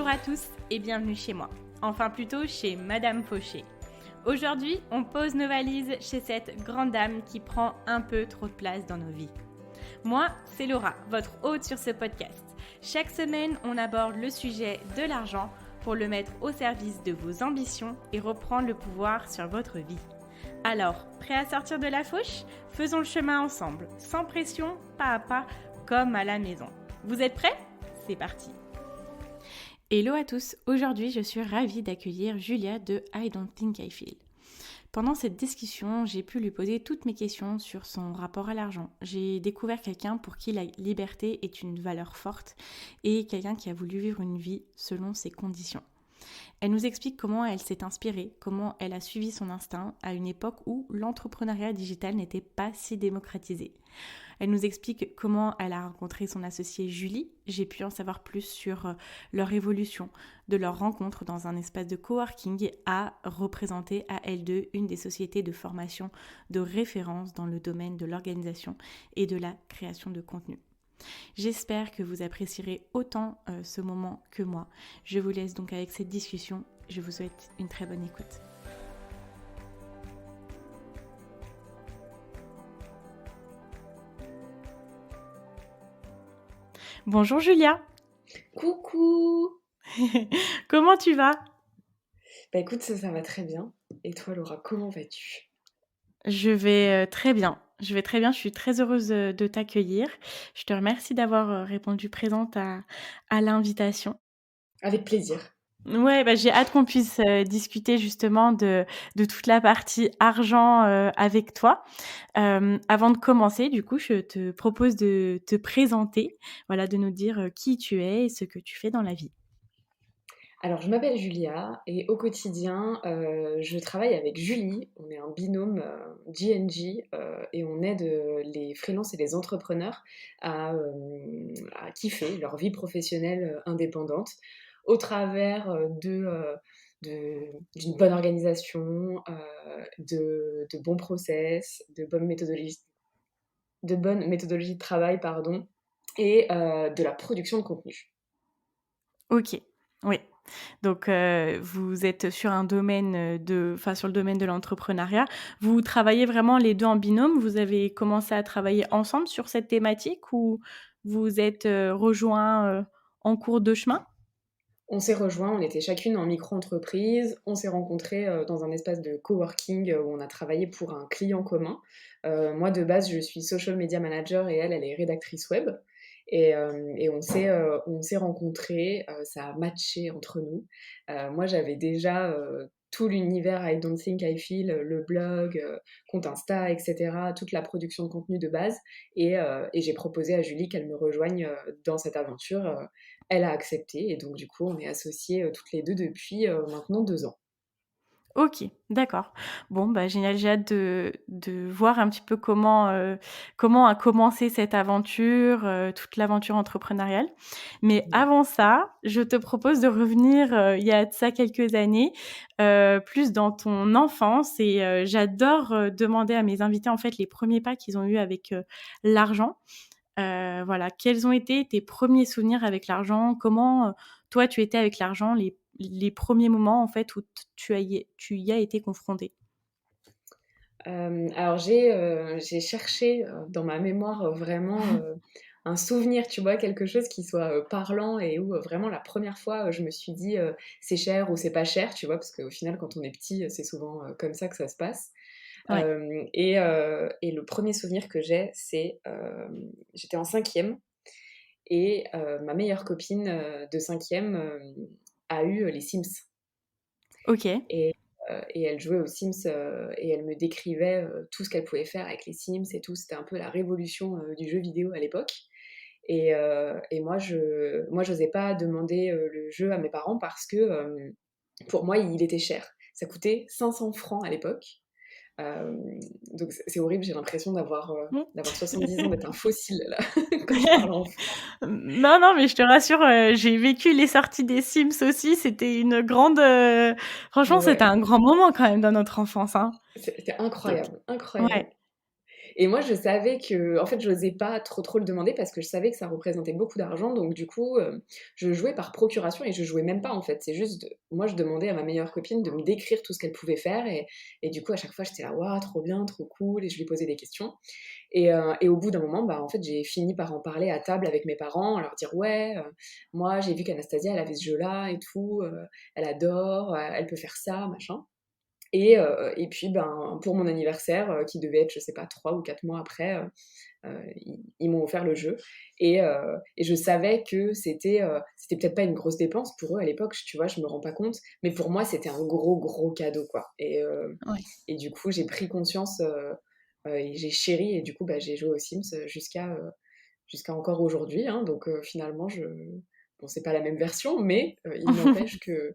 Bonjour à tous et bienvenue chez moi. Enfin plutôt chez Madame Fauché. Aujourd'hui, on pose nos valises chez cette grande dame qui prend un peu trop de place dans nos vies. Moi, c'est Laura, votre hôte sur ce podcast. Chaque semaine, on aborde le sujet de l'argent pour le mettre au service de vos ambitions et reprendre le pouvoir sur votre vie. Alors, prêt à sortir de la fauche ? Faisons le chemin ensemble, sans pression, pas à pas, comme à la maison. Vous êtes prêts ? C'est parti. Hello à tous, aujourd'hui je suis ravie d'accueillir Julia de I Don't Think I Feel. Pendant cette discussion, j'ai pu lui poser toutes mes questions sur son rapport à l'argent. J'ai découvert quelqu'un pour qui la liberté est une valeur forte et quelqu'un qui a voulu vivre une vie selon ses conditions. Elle nous explique comment elle s'est inspirée, comment elle a suivi son instinct à une époque où l'entrepreneuriat digital n'était pas si démocratisé. Elle nous explique comment elle a rencontré son associée Julie. J'ai pu en savoir plus sur leur évolution, de leur rencontre dans un espace de coworking à représenter à elle deux une des sociétés de formation de référence dans le domaine de l'organisation et de la création de contenu. J'espère que vous apprécierez autant ce moment que moi. Je vous laisse donc avec cette discussion. Je vous souhaite une très bonne écoute. Bonjour Julia. Coucou. Comment tu vas ? Bah écoute, ça va très bien. Et toi Laura, comment vas-tu ? Je vais très bien. Je vais très bien. Je suis très heureuse de t'accueillir. Je te remercie d'avoir répondu présente à l'invitation. Avec plaisir. Ouais, j'ai hâte qu'on puisse discuter justement de toute la partie argent avec toi. Avant de commencer, du coup, je te propose de te présenter, voilà, de nous dire qui tu es et ce que tu fais dans la vie. Alors je m'appelle Julia et au quotidien, je travaille avec Julie. On est un binôme GNG et on aide les freelances et les entrepreneurs à kiffer leur vie professionnelle indépendante au travers d'une bonne organisation, de bons process, de bonnes méthodologies de travail, pardon, et de la production de contenu. Ok, oui. Donc, vous êtes sur un domaine sur le domaine de l'entrepreneuriat. Vous travaillez vraiment les deux en binôme. Vous avez commencé à travailler ensemble sur cette thématique ou vous êtes rejoints en cours de chemin ? On s'est rejoints, on était chacune en micro-entreprise, on s'est rencontrés dans un espace de coworking où on a travaillé pour un client commun. Moi, de base, je suis social media manager et elle est rédactrice web. Et on s'est rencontrés, ça a matché entre nous. Moi, j'avais déjà tout l'univers I Don't Think I Feel, le blog, compte Insta, etc., toute la production de contenu de base. Et j'ai proposé à Julie qu'elle me rejoigne dans cette aventure. Elle a accepté et donc du coup on est associées toutes les deux depuis maintenant 2 ans. Ok, d'accord. Bon, génial. J'ai hâte de voir un petit peu comment a commencé cette aventure, toute l'aventure entrepreneuriale. Mais avant ça, je te propose de revenir il y a de ça quelques années, plus dans ton enfance. Et j'adore demander à mes invités en fait les premiers pas qu'ils ont eus avec l'argent. Voilà, quels ont été tes premiers souvenirs avec l'argent ? Comment toi tu étais avec l'argent les premiers moments en fait où tu y as été confrontée ? Alors j'ai cherché dans ma mémoire vraiment un souvenir, tu vois, quelque chose qui soit parlant et où vraiment la première fois je me suis dit c'est cher ou c'est pas cher, tu vois, parce qu'au final quand on est petit c'est souvent comme ça que ça se passe. Ouais. Et le premier souvenir que j'ai, c'est j'étais en cinquième et ma meilleure copine de cinquième a eu les Sims. OK. Et elle jouait aux Sims et elle me décrivait tout ce qu'elle pouvait faire avec les Sims et tout. C'était un peu la révolution du jeu vidéo à l'époque. Et moi, j'osais pas demander le jeu à mes parents parce que pour moi, il était cher. Ça coûtait 500 francs à l'époque. Euh, donc c'est horrible, j'ai l'impression Mmh. d'avoir 70 ans, d'être un fossile là, quand je parle enfant. Non, mais je te rassure, j'ai vécu les sorties des Sims aussi. C'était une grande, franchement, c'était Ouais, un grand moment quand même dans notre enfance, hein. c'était Donc incroyable, incroyable. ouais. Et moi, je savais que en fait, j'osais pas trop le demander parce que je savais que ça représentait beaucoup d'argent. Donc du coup, je jouais par procuration et je jouais même pas, en fait. C'est juste moi, je demandais à ma meilleure copine de me décrire tout ce qu'elle pouvait faire et du coup, à chaque fois, j'étais là: «Waouh, trop bien, trop cool» et je lui posais des questions et au bout d'un moment, bah, en fait, j'ai fini par en parler à table avec mes parents, à leur dire: «Ouais, moi, j'ai vu qu'Anastasia, elle avait ce jeu-là et tout, elle adore, elle peut faire ça, machin». Et puis, ben, pour mon anniversaire, qui devait être, je sais pas, 3 ou 4 mois après, ils m'ont offert le jeu et je savais que c'était peut-être pas une grosse dépense pour eux à l'époque, tu vois? Je me rends pas compte, mais pour moi, c'était un gros cadeau, quoi Ouais. et du coup, j'ai pris conscience, et j'ai chéri et du coup, bah, j'ai joué aux Sims, jusqu'à encore aujourd'hui, hein, donc finalement, bon, c'est pas la même version, mais il n'empêche que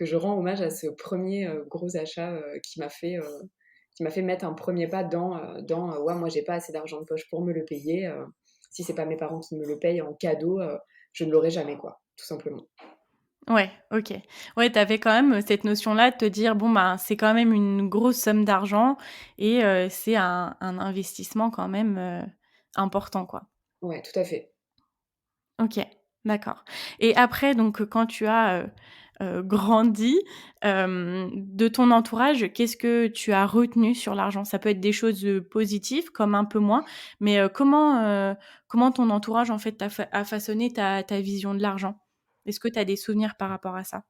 je rends hommage à ce premier gros achat, qui m'a fait mettre un premier pas dans «Ouais, moi, j'ai pas assez d'argent de poche pour me le payer, si c'est pas mes parents qui me le payent en cadeau, je ne l'aurai jamais», quoi, tout simplement. Ouais, OK. Ouais, tu avais quand même, cette notion-là de te dire: «Bon, ben, c'est quand même une grosse somme d'argent et c'est un investissement quand même, important, quoi». Ouais, tout à fait. OK, d'accord. Et après donc, quand tu as, grandi, de ton entourage, qu'est-ce que tu as retenu sur l'argent? Ça peut être des choses, positives comme un peu moins, mais, comment ton entourage en fait a façonné ta vision de l'argent? Est-ce que tu as des souvenirs par rapport à ça?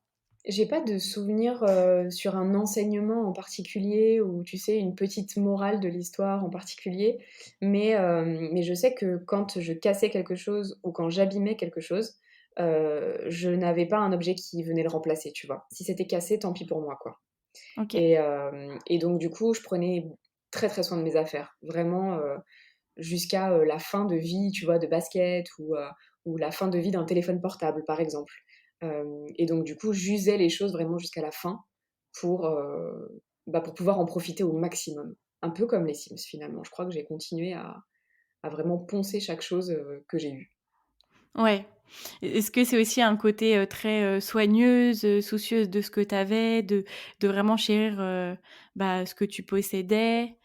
J'ai pas de souvenir, sur un enseignement en particulier ou tu sais, une petite morale de l'histoire en particulier, mais je sais que quand je cassais quelque chose ou quand j'abîmais quelque chose, je n'avais pas un objet qui venait le remplacer, tu vois? Si c'était cassé, tant pis pour moi, quoi OK. et donc du coup, je prenais très soin de mes affaires. Vraiment, jusqu'à, la fin de vie, tu vois, de basket ou la fin de vie d'un téléphone portable, par exemple. Et donc du coup, j'usais les choses vraiment jusqu'à la fin pour, pour pouvoir en profiter au maximum. Un peu comme les Sims, finalement. Je crois que j'ai continué à vraiment poncer chaque chose, que j'ai eue. Ouais. Est-ce que c'est aussi un côté, très, soigneuse, soucieuse de ce que tu avais, de vraiment chérir, ce que tu possédais?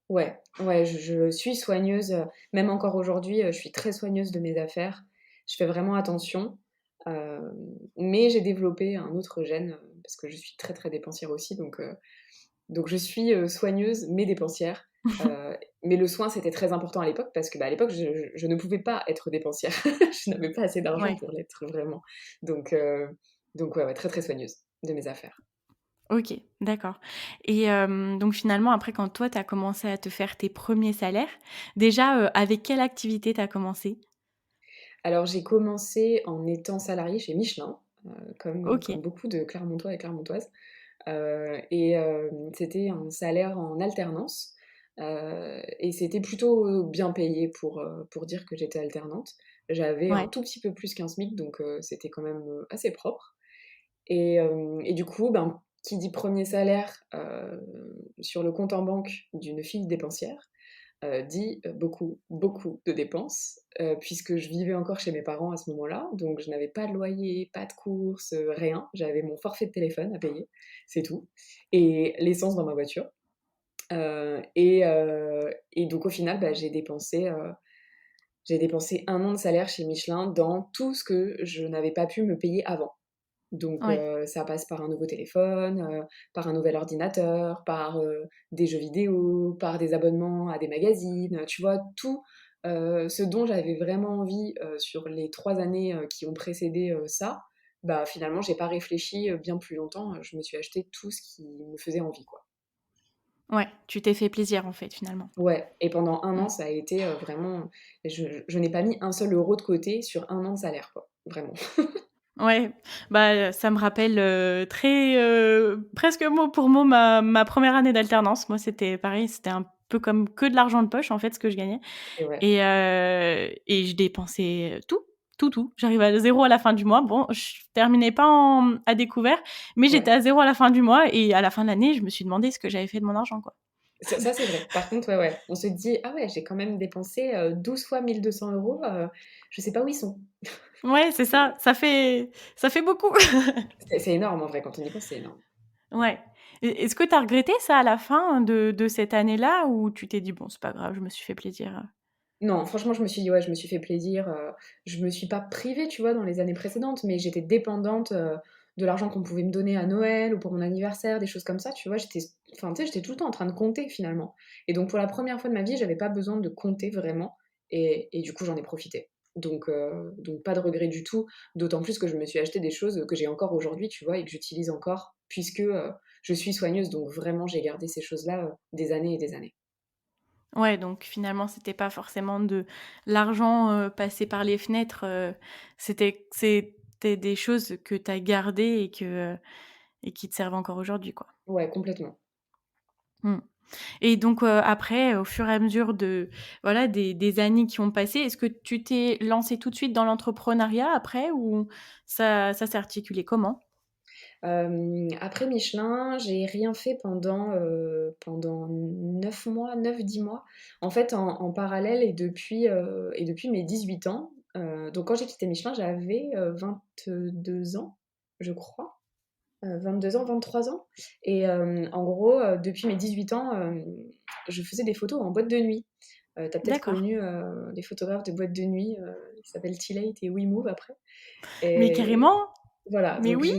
Ouais, ouais, je suis soigneuse, même encore aujourd'hui, je suis très soigneuse de mes affaires. Je fais vraiment attention, mais j'ai développé un autre gène, parce que je suis très dépensière aussi, donc je suis, soigneuse mais dépensière, mais le soin, c'était très important à l'époque parce que, bah, à l'époque, je ne pouvais pas être dépensière. Je n'avais pas assez d'argent Ouais. pour l'être vraiment. Donc heu, donc ouais, très soigneuse de mes affaires. OK, d'accord. Et donc finalement après quand toi tu as commencé à te faire tes premiers salaires, déjà, avec quelle activité tu as commencé? Alors j'ai commencé en étant salariée chez Michelin, comme OK, beaucoup de Clermontois et Clermontoises, c'était un salaire en alternance, et c'était plutôt bien payé pour dire que j'étais alternante. J'avais un ouais, tout petit peu plus qu'un SMIC donc c'était quand même, assez propre et du coup, ben, qui dit premier salaire, sur le compte en banque d'une fille dépensière, dit, beaucoup de dépenses, puisque je vivais encore chez mes parents à ce moment-là, donc je n'avais pas de loyer, pas de courses, rien. J'avais mon forfait de téléphone à payer, c'est tout et l'essence dans ma voiture, et donc au final, bah, j'ai dépensé 1 an de salaire chez Michelin dans tout ce que je n'avais pas pu me payer avant. Donc ouais, ça passe par un nouveau téléphone, par un nouvel ordinateur, par, des jeux vidéo, par des abonnements à des magazines, tu vois? Tout, ce dont j'avais vraiment envie, sur les 3 années, qui ont précédé, ça, bah, finalement j'ai pas réfléchi, bien plus longtemps, je me suis acheté tout ce qui me faisait envie, quoi. ouais, tu t'es fait plaisir en fait finalement. Ouais et pendant 1 an, Mmh. ça a été, vraiment je n'ai pas mis un seul euro de côté sur 1 an de salaire, quoi, vraiment. Ouais, ça me rappelle, très, presque mot pour mot ma 1re année d'alternance. Moi c'était pareil, c'était un peu comme que de l'argent de poche en fait ce que je gagnais. Et ouais. Et je dépensais tout, tout. J'arrivais à 0 à la fin du mois. Bon, je terminais pas à découvert, mais j'étais Ouais. à 0 à la fin du mois et à la fin de l'année, je me suis demandé ce que j'avais fait de mon argent, quoi. Ça, c'est vrai. Par contre, ouais, on se dit: «Ah ouais, j'ai quand même dépensé, 12 fois 1 200 €, je sais pas où ils sont». Ouais, c'est ça, ça fait beaucoup. C'est énorme en vrai, quand on y pense, c'est énorme. Ouais. Est-ce que tu as regretté ça à la fin de cette année-là ou tu t'es dit: «Bon, c'est pas grave, je me suis fait plaisir»? Non, franchement, je me suis dit: «Ouais, je me suis fait plaisir», je me suis pas privée, tu vois, dans les années précédentes, mais j'étais dépendante, de l'argent qu'on pouvait me donner à Noël ou pour mon anniversaire, des choses comme ça, tu vois? Enfin, tu sais, j'étais tout le temps en train de compter, finalement, et donc pour la première fois de ma vie, j'avais pas besoin de compter vraiment, et du coup, j'en ai profité. Donc pas de regret du tout, d'autant plus que je me suis acheté des choses, que j'ai encore aujourd'hui, tu vois? Et que j'utilise encore puisque, je suis soigneuse, donc vraiment, j'ai gardé ces choses-là, des années et des années. Ouais, donc finalement, c'était pas forcément de l'argent, passé par les fenêtres, c'était des choses que tu as gardées et qui te servent encore aujourd'hui, quoi. Ouais, complètement. Mmh. Et donc, après, au fur et à mesure de voilà, des années qui ont passé, est-ce que tu t'es lancée tout de suite dans l'entrepreneuriat après ou ça s'est articulé comment? Après Michelin, j'ai rien fait pendant 9 mois, 9 10 mois. En fait, en parallèle et depuis mes 18 ans, donc quand j'ai quitté Michelin, j'avais, 22 ans, je crois, 22 ans, 23 ans, et en gros, depuis mes 18 ans, je faisais des photos en boîte de nuit. Tu peut-être D'accord. connu, des photographes de boîte de nuit, ils s'appellent T-Late et WeMove après, Mais et carrément? voilà, Mais donc oui?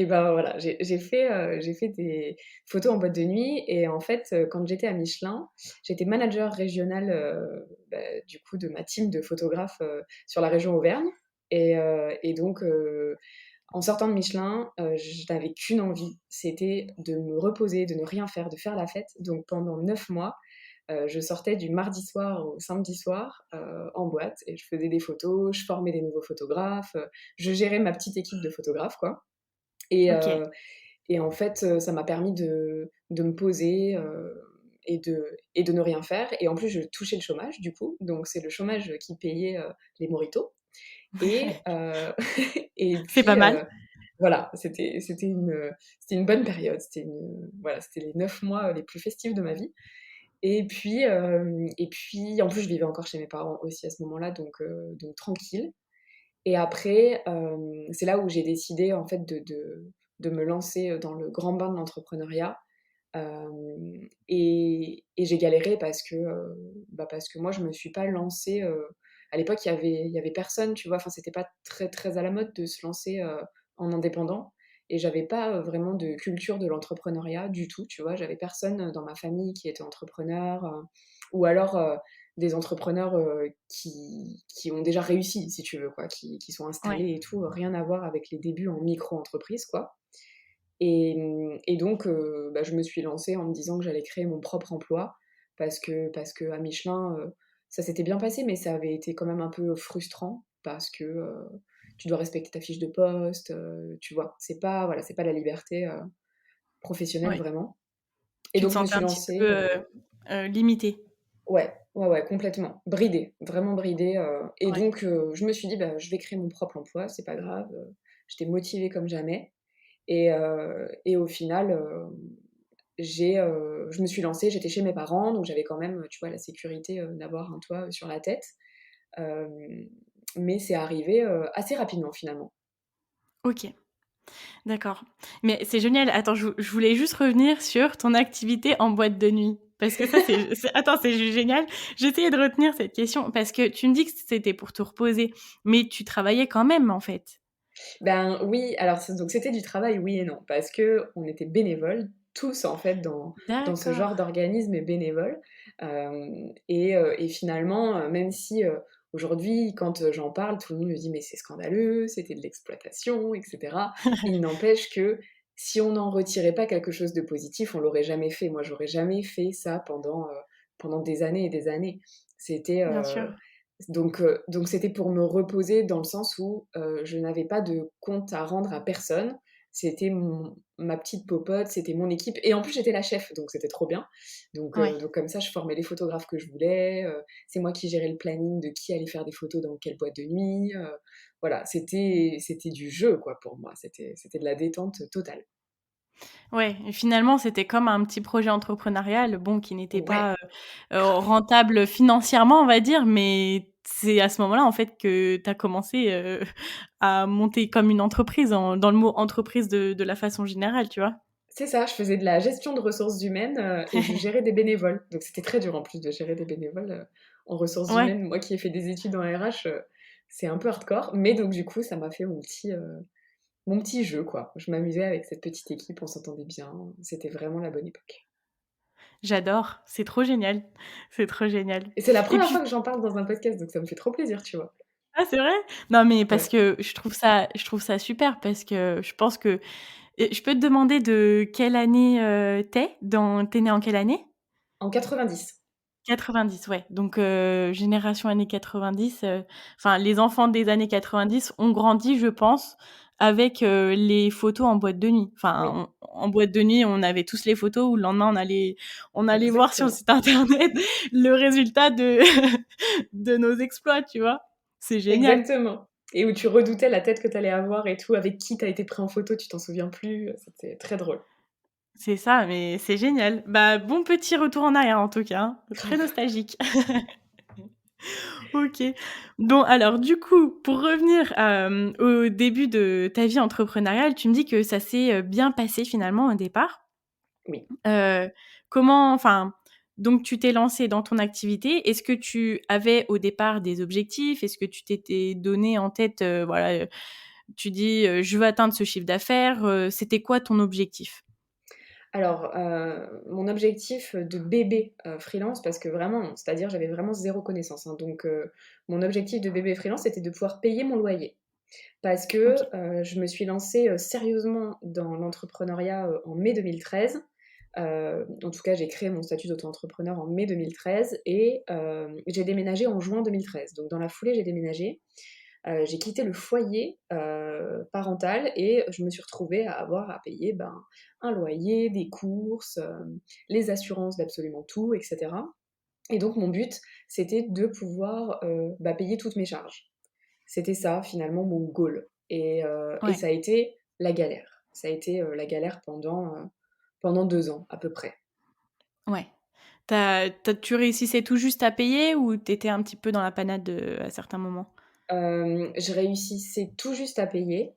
voilà, j'ai fait des photos en boîte de nuit, et en fait, quand j'étais à Michelin, j'étais manager régional, du coup de ma team de photographes, sur la région Auvergne, et donc en sortant de Michelin, je n'avais qu'une envie, c'était de me reposer, de ne rien faire, de faire la fête. Donc pendant 9 mois, je sortais du mardi soir au samedi soir, en boîte, et je faisais des photos, je formais des nouveaux photographes, je gérais ma petite équipe de photographes, quoi, et OK. heu et en fait, ça m'a permis de me poser, et de ne rien faire, et en plus je touchais le chômage du coup, donc c'est le chômage qui payait, les mojitos, et et C'est pas puis, mal. voilà, c'était une bonne période, voilà, c'était les 9 mois, les plus festifs de ma vie, et puis en plus je vivais encore chez mes parents aussi à ce moment-là, donc tranquille. Et après, c'est là où j'ai décidé en fait de me lancer, dans le grand bain de l'entrepreneuriat, et j'ai galéré parce que moi je me suis pas lancée, à l'époque il y avait personne, tu vois? Enfin, c'était pas très, très à la mode de se lancer, en indépendant, et j'avais pas, vraiment de culture de l'entrepreneuriat du tout, tu vois? J'avais personne, dans ma famille qui était entrepreneur, ou alors, des entrepreneurs, qui ont déjà réussi, si tu veux, quoi, qui sont Ouais. installés et tout, rien à voir avec les débuts en micro-entreprise, quoi. Et donc, bah, je me suis lancée en me disant que j'allais créer mon propre emploi, parce qu'à Michelin, ça s'était bien passé, mais ça avait été quand même un peu frustrant parce que, tu dois respecter ta fiche de poste, tu vois? C'est pas la liberté, professionnelle Ouais. vraiment, et Tu te donc je me sentais suis un petit lancée, peu, limitée? ouais, ouais, ouais, complètement, bridée, vraiment bridée, et Ouais. donc je me suis dit: «Bah, je vais créer mon propre emploi, c'est pas grave», j'étais motivée comme jamais, et au final, je me suis lancée, j'étais chez mes parents, donc j'avais quand même, tu vois, la sécurité, d'avoir un toit, sur la tête. Hem, mais c'est arrivé, assez rapidement finalement. OK. D'accord. Mais c'est génial. Attends, je voulais juste revenir sur ton activité en boîte de nuit. Parce que ça, c'est génial. J'essayais de retenir cette question parce que tu me dis que c'était pour te reposer, mais tu travaillais quand même, en fait? Ben oui, alors donc c'était du travail, oui et non, parce qu'on était bénévoles, tous en fait dans ce D'accord. genre d'organisme bénévole, et finalement, même si, aujourd'hui quand, j'en parle, tout le monde me dit: «Mais c'est scandaleux, c'était de l'exploitation» et cetera. Il n'empêche que si on n'en retirait pas quelque chose de positif, on l'aurait jamais fait. Moi, j'aurais jamais fait ça pendant des années et des années. C'était, Bien sûr. donc c'était pour me reposer dans le sens où, je n'avais pas de compte à rendre à personne. C'était mon ma petite popote, c'était mon équipe, et en plus j'étais la chef, donc c'était trop bien. Ouais. Donc comme ça, je formais les photographes que je voulais, c'est moi qui gérais le planning de qui allait faire des photos dans quelle boîte de nuit, voilà, c'était du jeu quoi pour moi, c'était de la détente totale. Ouais et finalement, c'était comme un petit projet entrepreneurial, bon, qui n'était Ouais, pas, grave. rentable financièrement, on va dire, mais c'est à ce moment-là, en fait, que tu as commencé, à monter comme une entreprise, dans le mot entreprise de la façon générale, tu vois? C'est ça, je faisais de la gestion de ressources humaines, et je gérais des bénévoles. Donc c'était très dur en plus de gérer des bénévoles, en ressources Ouais, humaines. Moi qui ai fait des études en RH, c'est un peu hardcore, mais donc du coup, ça m'a fait mon petit jeu, quoi. Je m'amusais avec cette petite équipe, on s'entendait bien, c'était vraiment la bonne époque. j'adore, c'est trop génial, c'est trop génial. Et c'est la Et première puis fois que j'en parle dans un podcast, donc ça me fait trop plaisir, tu vois? ah c'est vrai? Non mais parce Ouais. que je trouve ça super parce que je pense que et je peux te demander de quelle année, tu né en quelle année? En 90. 90, ouais, donc génération années 90, enfin les enfants des années 90 ont grandi, je pense, avec, les photos en boîte de nuit. Oui, Enfin, en boîte de nuit, on avait tous les photos où le lendemain on allait voir sur le exactement. site internet le résultat de de nos exploits, tu vois? C'est génial. Exactement, et où tu redoutais la tête que tu allais avoir et tout, avec qui tu as été pris en photo, tu t'en souviens plus, c'était très drôle. C'est ça, mais c'est génial. Bah, bon petit retour en arrière en tout cas, hein, très Grave. nostalgique. OK. Bon alors du coup, pour revenir, au début de ta vie entrepreneuriale, tu me dis que ça s'est, bien passé finalement au départ. Oui. Heu, enfin, donc tu t'es lancé dans ton activité. Est-ce que tu avais au départ des objectifs? Est-ce que tu t'étais donné en tête, voilà, tu dis, «Je veux atteindre ce chiffre d'affaires», c'était quoi ton objectif? Alors, mon objectif de bébé, freelance, parce que vraiment, c'est-à-dire j'avais vraiment zéro connaissance, hein, donc mon objectif de bébé freelance, c'était de pouvoir payer mon loyer. Parce que, OK. je me suis lancée, sérieusement dans l'entrepreneuriat, en mai 2013. En tout cas, j'ai créé mon statut d'auto-entrepreneur en mai 2013 et j'ai déménagé en juin 2013. Donc dans la foulée, j'ai déménagé. J'ai quitté le foyer, parental, et je me suis retrouvée à avoir à payer, ben, un loyer, des courses, les assurances d'absolument tout, et cetera. Et donc mon but, c'était de pouvoir, bah, payer toutes mes charges. C'était ça finalement mon goal, et Ouais, ça a été la galère. Ça a été, la galère pendant 2 ans à peu près. ouais. Tu réussissais tout juste à payer ou tu étais un petit peu dans la panade, à certains moments? Je réussissais tout juste à payer.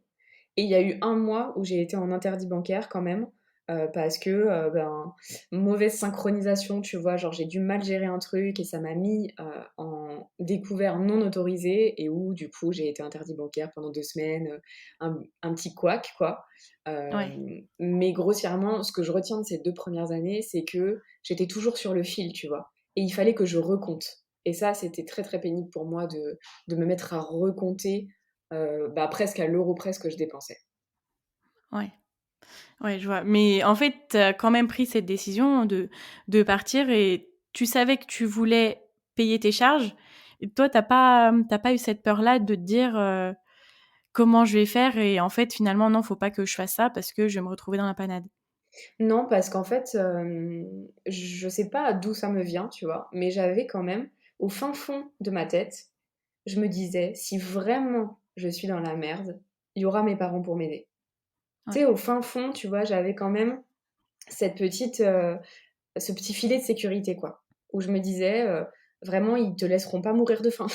Et il y a eu un mois où j'ai été en interdit bancaire quand même, parce que, ben, mauvaise synchronisation, tu vois? Genre j'ai dû mal gérer un truc et ça m'a mis, en découvert non autorisé, et où du coup j'ai été interdit bancaire pendant 2 semaines, un petit couac quoi. Ouais, Mais grossièrement, ce que je retiens de ces 2 premières années, c'est que j'étais toujours sur le fil, tu vois? Et il fallait que je recompte, et ça, c'était très, très pénible pour moi de me mettre à recompter, bah, presque à l'euro près ce que je dépensais. ouais. Ouais, je vois. Mais en fait, tu as quand même pris cette décision de partir et tu savais que tu voulais payer tes charges et toi, tu pas eu cette peur-là de te dire, «Comment je vais faire?» et en fait, finalement, non, faut pas que je fasse ça parce que je vais me retrouver dans la panade. Non, parce qu'en fait, je sais pas d'où ça me vient, tu vois? Mais j'avais quand même, au fin fond de ma tête, je me disais: «Si vraiment je suis dans la merde, il y aura mes parents pour m'aider». Tu sais, Ouais, au fin fond, tu vois, j'avais quand même cette petite, ce petit filet de sécurité, quoi. Où je me disais, «Vraiment, ils te laisseront pas mourir de faim.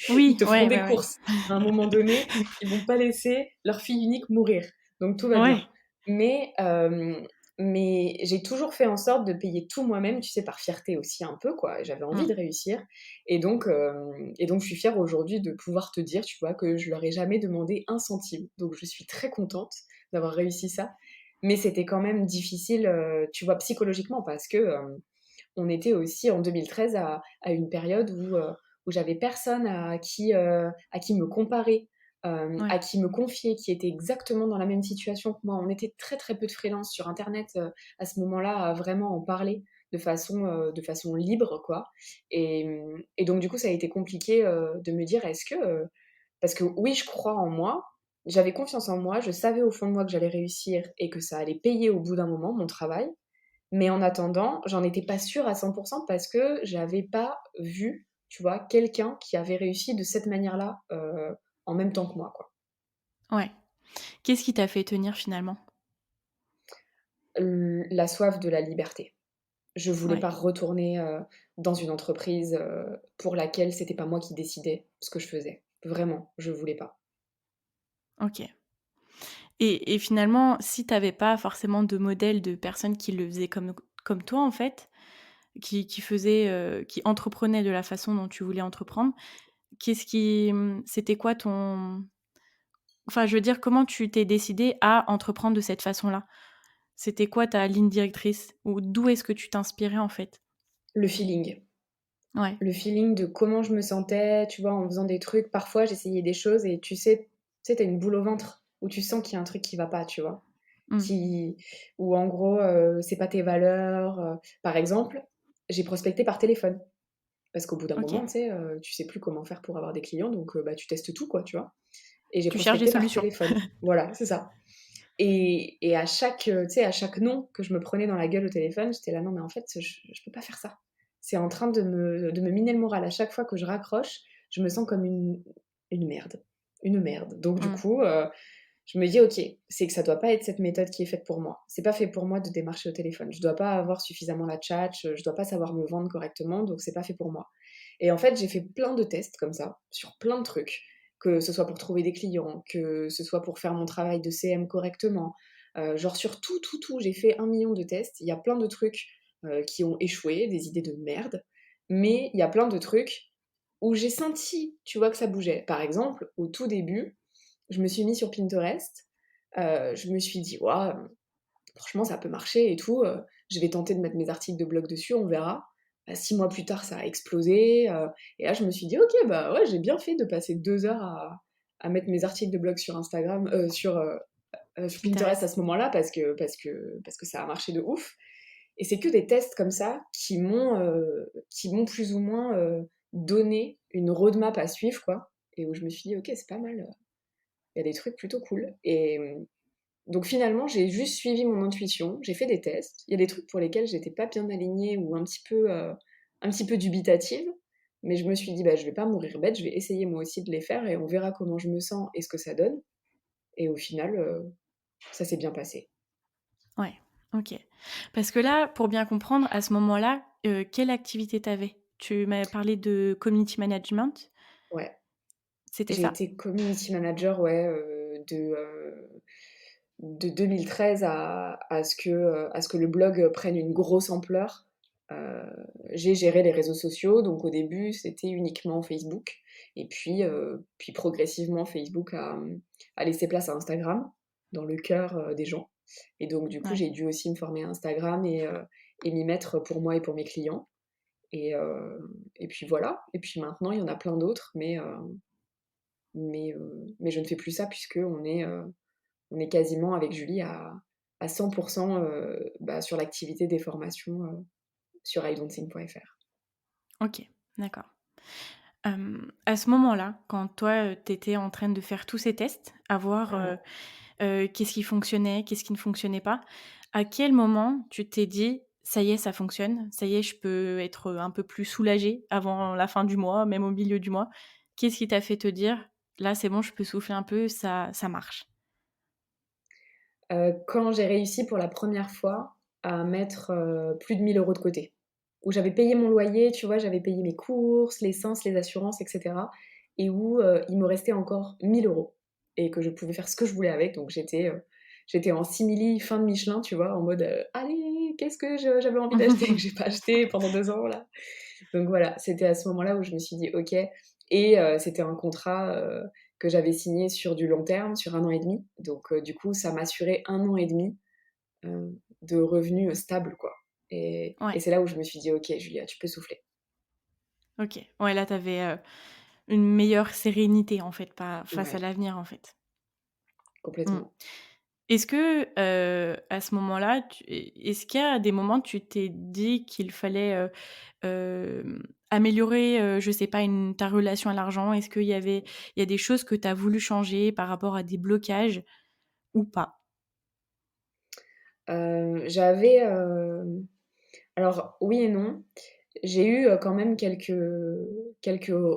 Ils oui, te feront ouais, des ouais, ouais. courses. À un moment donné, ils vont pas laisser leur fille unique mourir. Donc tout va bien». Ouais, Mais, mais j'ai toujours fait en sorte de payer tout moi-même, tu sais, par fierté aussi un peu, quoi. Et j'avais envie mmh, de réussir. Et donc je suis fière aujourd'hui de pouvoir te dire, tu vois, que je leur ai jamais demandé un centime. Donc je suis très contente d'avoir réussi ça. Mais c'était quand même difficile, tu vois, psychologiquement, parce que, on était aussi en 2013 à une période où j'avais personne à qui me comparer, à ouais, qui me confier, qui était exactement dans la même situation que moi. On était très, très peu de freelance sur internet, à ce moment-là, à vraiment en parler de façon libre, quoi. Et donc du coup, ça a été compliqué, de me dire: «Est-ce que» parce que oui, je crois en moi, j'avais confiance en moi, je savais au fond de moi que j'allais réussir et que ça allait payer au bout d'un moment, mon travail. Mais en attendant, j'en étais pas sûre à 100 parce que j'avais pas vu, tu vois, quelqu'un qui avait réussi de cette manière-là, en même temps que moi, quoi. ouais. Qu'est-ce qui t'a fait tenir finalement? La soif de la liberté. Je voulais Ouais, pas retourner, dans une entreprise, pour laquelle c'était pas moi qui décidais ce que je faisais. Vraiment, je voulais pas. OK. Et finalement, si tu avais pas forcément de modèle de personnes qui le faisaient comme toi, en fait, qui faisaient, qui entreprenaient de la façon dont tu voulais entreprendre, c'était quoi ton enfin, je veux dire, comment tu t'es décidée à entreprendre de cette façon-là? C'était quoi ta ligne directrice? Ou d'où est-ce que tu t'inspirais, en fait? Le feeling. Ouais. Le feeling de comment je me sentais, tu vois, en faisant des trucs. Parfois, j'essayais des choses et tu sais, une boule au ventre où tu sens qu'il y a un truc qui va pas, tu vois? Mmh. Qui Ou en gros, c'est pas tes valeurs, par exemple, j'ai prospecté par téléphone parce qu'au bout d'un moment, OK. tu sais plus comment faire pour avoir des clients donc bah, tu testes tout quoi, tu vois? Et j'ai Tu cherches des prospecté par solutions. téléphone. Voilà, c'est ça. Et à chaque, tu sais, à chaque non que je me prenais dans la gueule au téléphone, j'étais là: «Non mais en fait, je peux pas faire ça». C'est en train de me miner le moral. À chaque fois que je raccroche, je me sens comme une merde, une merde. Donc du Mmh. coup, je me dis: «OK, c'est que ça doit pas être cette méthode qui est faite pour moi. C'est pas fait pour moi de démarcher au téléphone. Je dois pas avoir suffisamment la tchatche, je dois pas savoir me vendre correctement, donc c'est pas fait pour moi». Et en fait, j'ai fait plein de tests comme ça, sur plein de trucs, que ce soit pour trouver des clients, que ce soit pour faire mon travail de CM correctement, genre sur tout, tout, tout, j'ai fait 1 million de tests. Il y a plein de trucs, qui ont échoué, des idées de merde, mais il y a plein de trucs où j'ai senti, tu vois, que ça bougeait. Par exemple, au tout début, je me suis mis sur Pinterest, je me suis dit: «Waouh, franchement ça peut marcher et tout, je vais tenter de mettre mes articles de blog dessus, on verra». 6 mois plus tard, ça a explosé, et là je me suis dit: «OK, bah, ouais, j'ai bien fait de passer 2 heures à mettre mes articles de blog sur Instagram, sur Pinterest à Pinterest. ce moment-là parce que ça a marché de ouf». Et c'est que des tests comme ça qui m'ont plus ou moins, donné une roadmap à suivre quoi, et où je me suis dit: «OK, c'est pas mal, il y a des trucs plutôt cool». Et donc finalement, j'ai juste suivi mon intuition, j'ai fait des tests. Il y a des trucs pour lesquels j'étais pas bien alignée ou un petit peu dubitative, mais je me suis dit: «Bah, je vais pas mourir bête, je vais essayer moi aussi de les faire et on verra comment je me sens et ce que ça donne». Et au final, ça s'est bien passé. Ouais, OK. Parce que là, pour bien comprendre, à ce moment-là, quelle activité tu avais? Tu m'avais parlé de community management, Ouais, c'était j'ai ça? été community manager, ouais, de 2013 à ce que le blog prenne une grosse ampleur. Heu, j'ai géré les réseaux sociaux, donc au début, c'était uniquement Facebook et puis progressivement Facebook a laissé place à Instagram dans le cœur, des gens. Et donc du coup, Ouais. j'ai dû aussi me former à Instagram et m'y mettre pour moi et pour mes clients. Et puis voilà, et puis maintenant il y en a plein d'autres, mais je ne fais plus ça puisque on est quasiment avec Julie à 100 bah, sur l'activité des formations, sur idon'tsing.fr. OK, d'accord. À ce moment-là, quand toi, tu étais en train de faire tous ces tests, à voir, Mmh. qu'est-ce qui fonctionnait, qu'est-ce qui ne fonctionnait pas, à quel moment tu t'es dit: «Ça y est, ça fonctionne, ça y est, je peux être, un peu plus soulagée avant la fin du mois, même au milieu du mois»? Qu'est-ce qui t'a fait te dire: «Là, c'est bon, je peux souffler un peu, ça marche»? Quand j'ai réussi pour la première fois à mettre, plus de 1 000 € de côté, où j'avais payé mon loyer, tu vois? J'avais payé mes courses, l'essence, les assurances et cetera, et où, il me restait encore 1 000 € et que je pouvais faire ce que je voulais avec. Donc j'étais en simili fin de Michelin, tu vois? En mode, «Allez, qu'est-ce que j'avais envie d'acheter que j'ai pas acheté pendant 2 ans là?» Donc voilà, c'était à ce moment-là où je me suis dit: «OK». Et c'était un contrat, que j'avais signé sur du long terme, sur 1 an et demi. Donc du coup, ça m'assurait 1 an et demi, de revenus, stables, quoi. Et Ouais, c'est là où je me suis dit: «OK Julia, tu peux souffler». OK. Ouais, là, tu avais, une meilleure sérénité, en fait, pas face à Ouais, l'avenir, en fait. Mmh. complètement. Est-ce que, à ce moment-là, est-ce qu'il y a des moments, tu t'es dit qu'il fallait, améliorer, je sais pas, ta relation à l'argent? Est-ce il y a des choses que tu as voulu changer par rapport à des blocages ou pas? J'avais, alors oui et non. J'ai eu, quand même quelques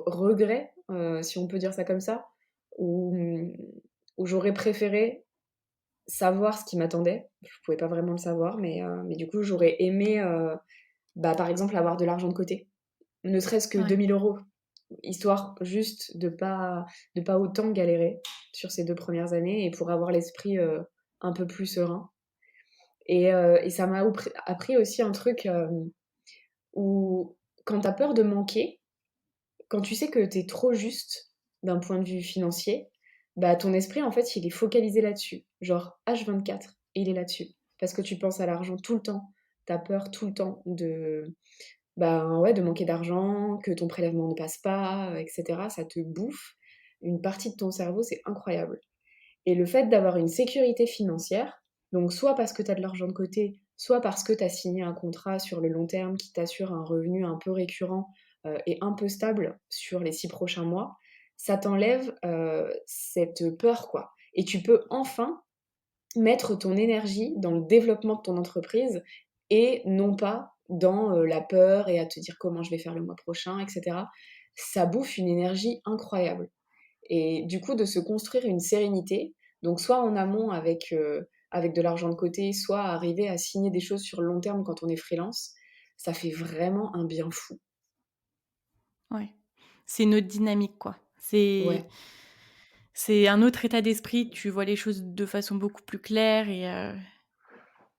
regrets, si on peut dire ça comme ça, où, où j'aurais préféré savoir ce qui m'attendait. Je pouvais pas vraiment le savoir, mais du coup, j'aurais aimé, bah, par exemple, avoir de l'argent de côté. Ne serait-ce que Ouais. 2 000 €. histoire juste de pas autant galérer sur ces 2 premières années et pour avoir l'esprit, un peu plus serein et ça m'a appris aussi un truc, où quand tu as peur de manquer, quand tu sais que tu es trop juste d'un point de vue financier, bah, ton esprit, en fait, il est focalisé là-dessus. Genre H24, il est là-dessus. Parce que tu penses à l'argent tout le temps. Tu as peur tout le temps ben, ouais, de manquer d'argent, que ton prélèvement ne passe pas, et cetera. Ça te bouffe une partie de ton cerveau, c'est incroyable. Et le fait d'avoir une sécurité financière, donc soit parce que tu as de l'argent de côté, soit parce que tu as signé un contrat sur le long terme qui t'assure un revenu un peu récurrent et un peu stable sur les 6 prochains mois, ça t'enlève cette peur, quoi. Et tu peux enfin mettre ton énergie dans le développement de ton entreprise et non pas dans la peur et à te dire comment je vais faire le mois prochain, etc. Ça bouffe une énergie incroyable. Et du coup, de se construire une sérénité, donc soit en amont avec de l'argent de côté, soit arriver à signer des choses sur le long terme quand on est freelance, ça fait vraiment un bien fou. Ouais. C'est une autre dynamique, quoi. C'est Ouais. c'est un autre état d'esprit, tu vois les choses de façon beaucoup plus claire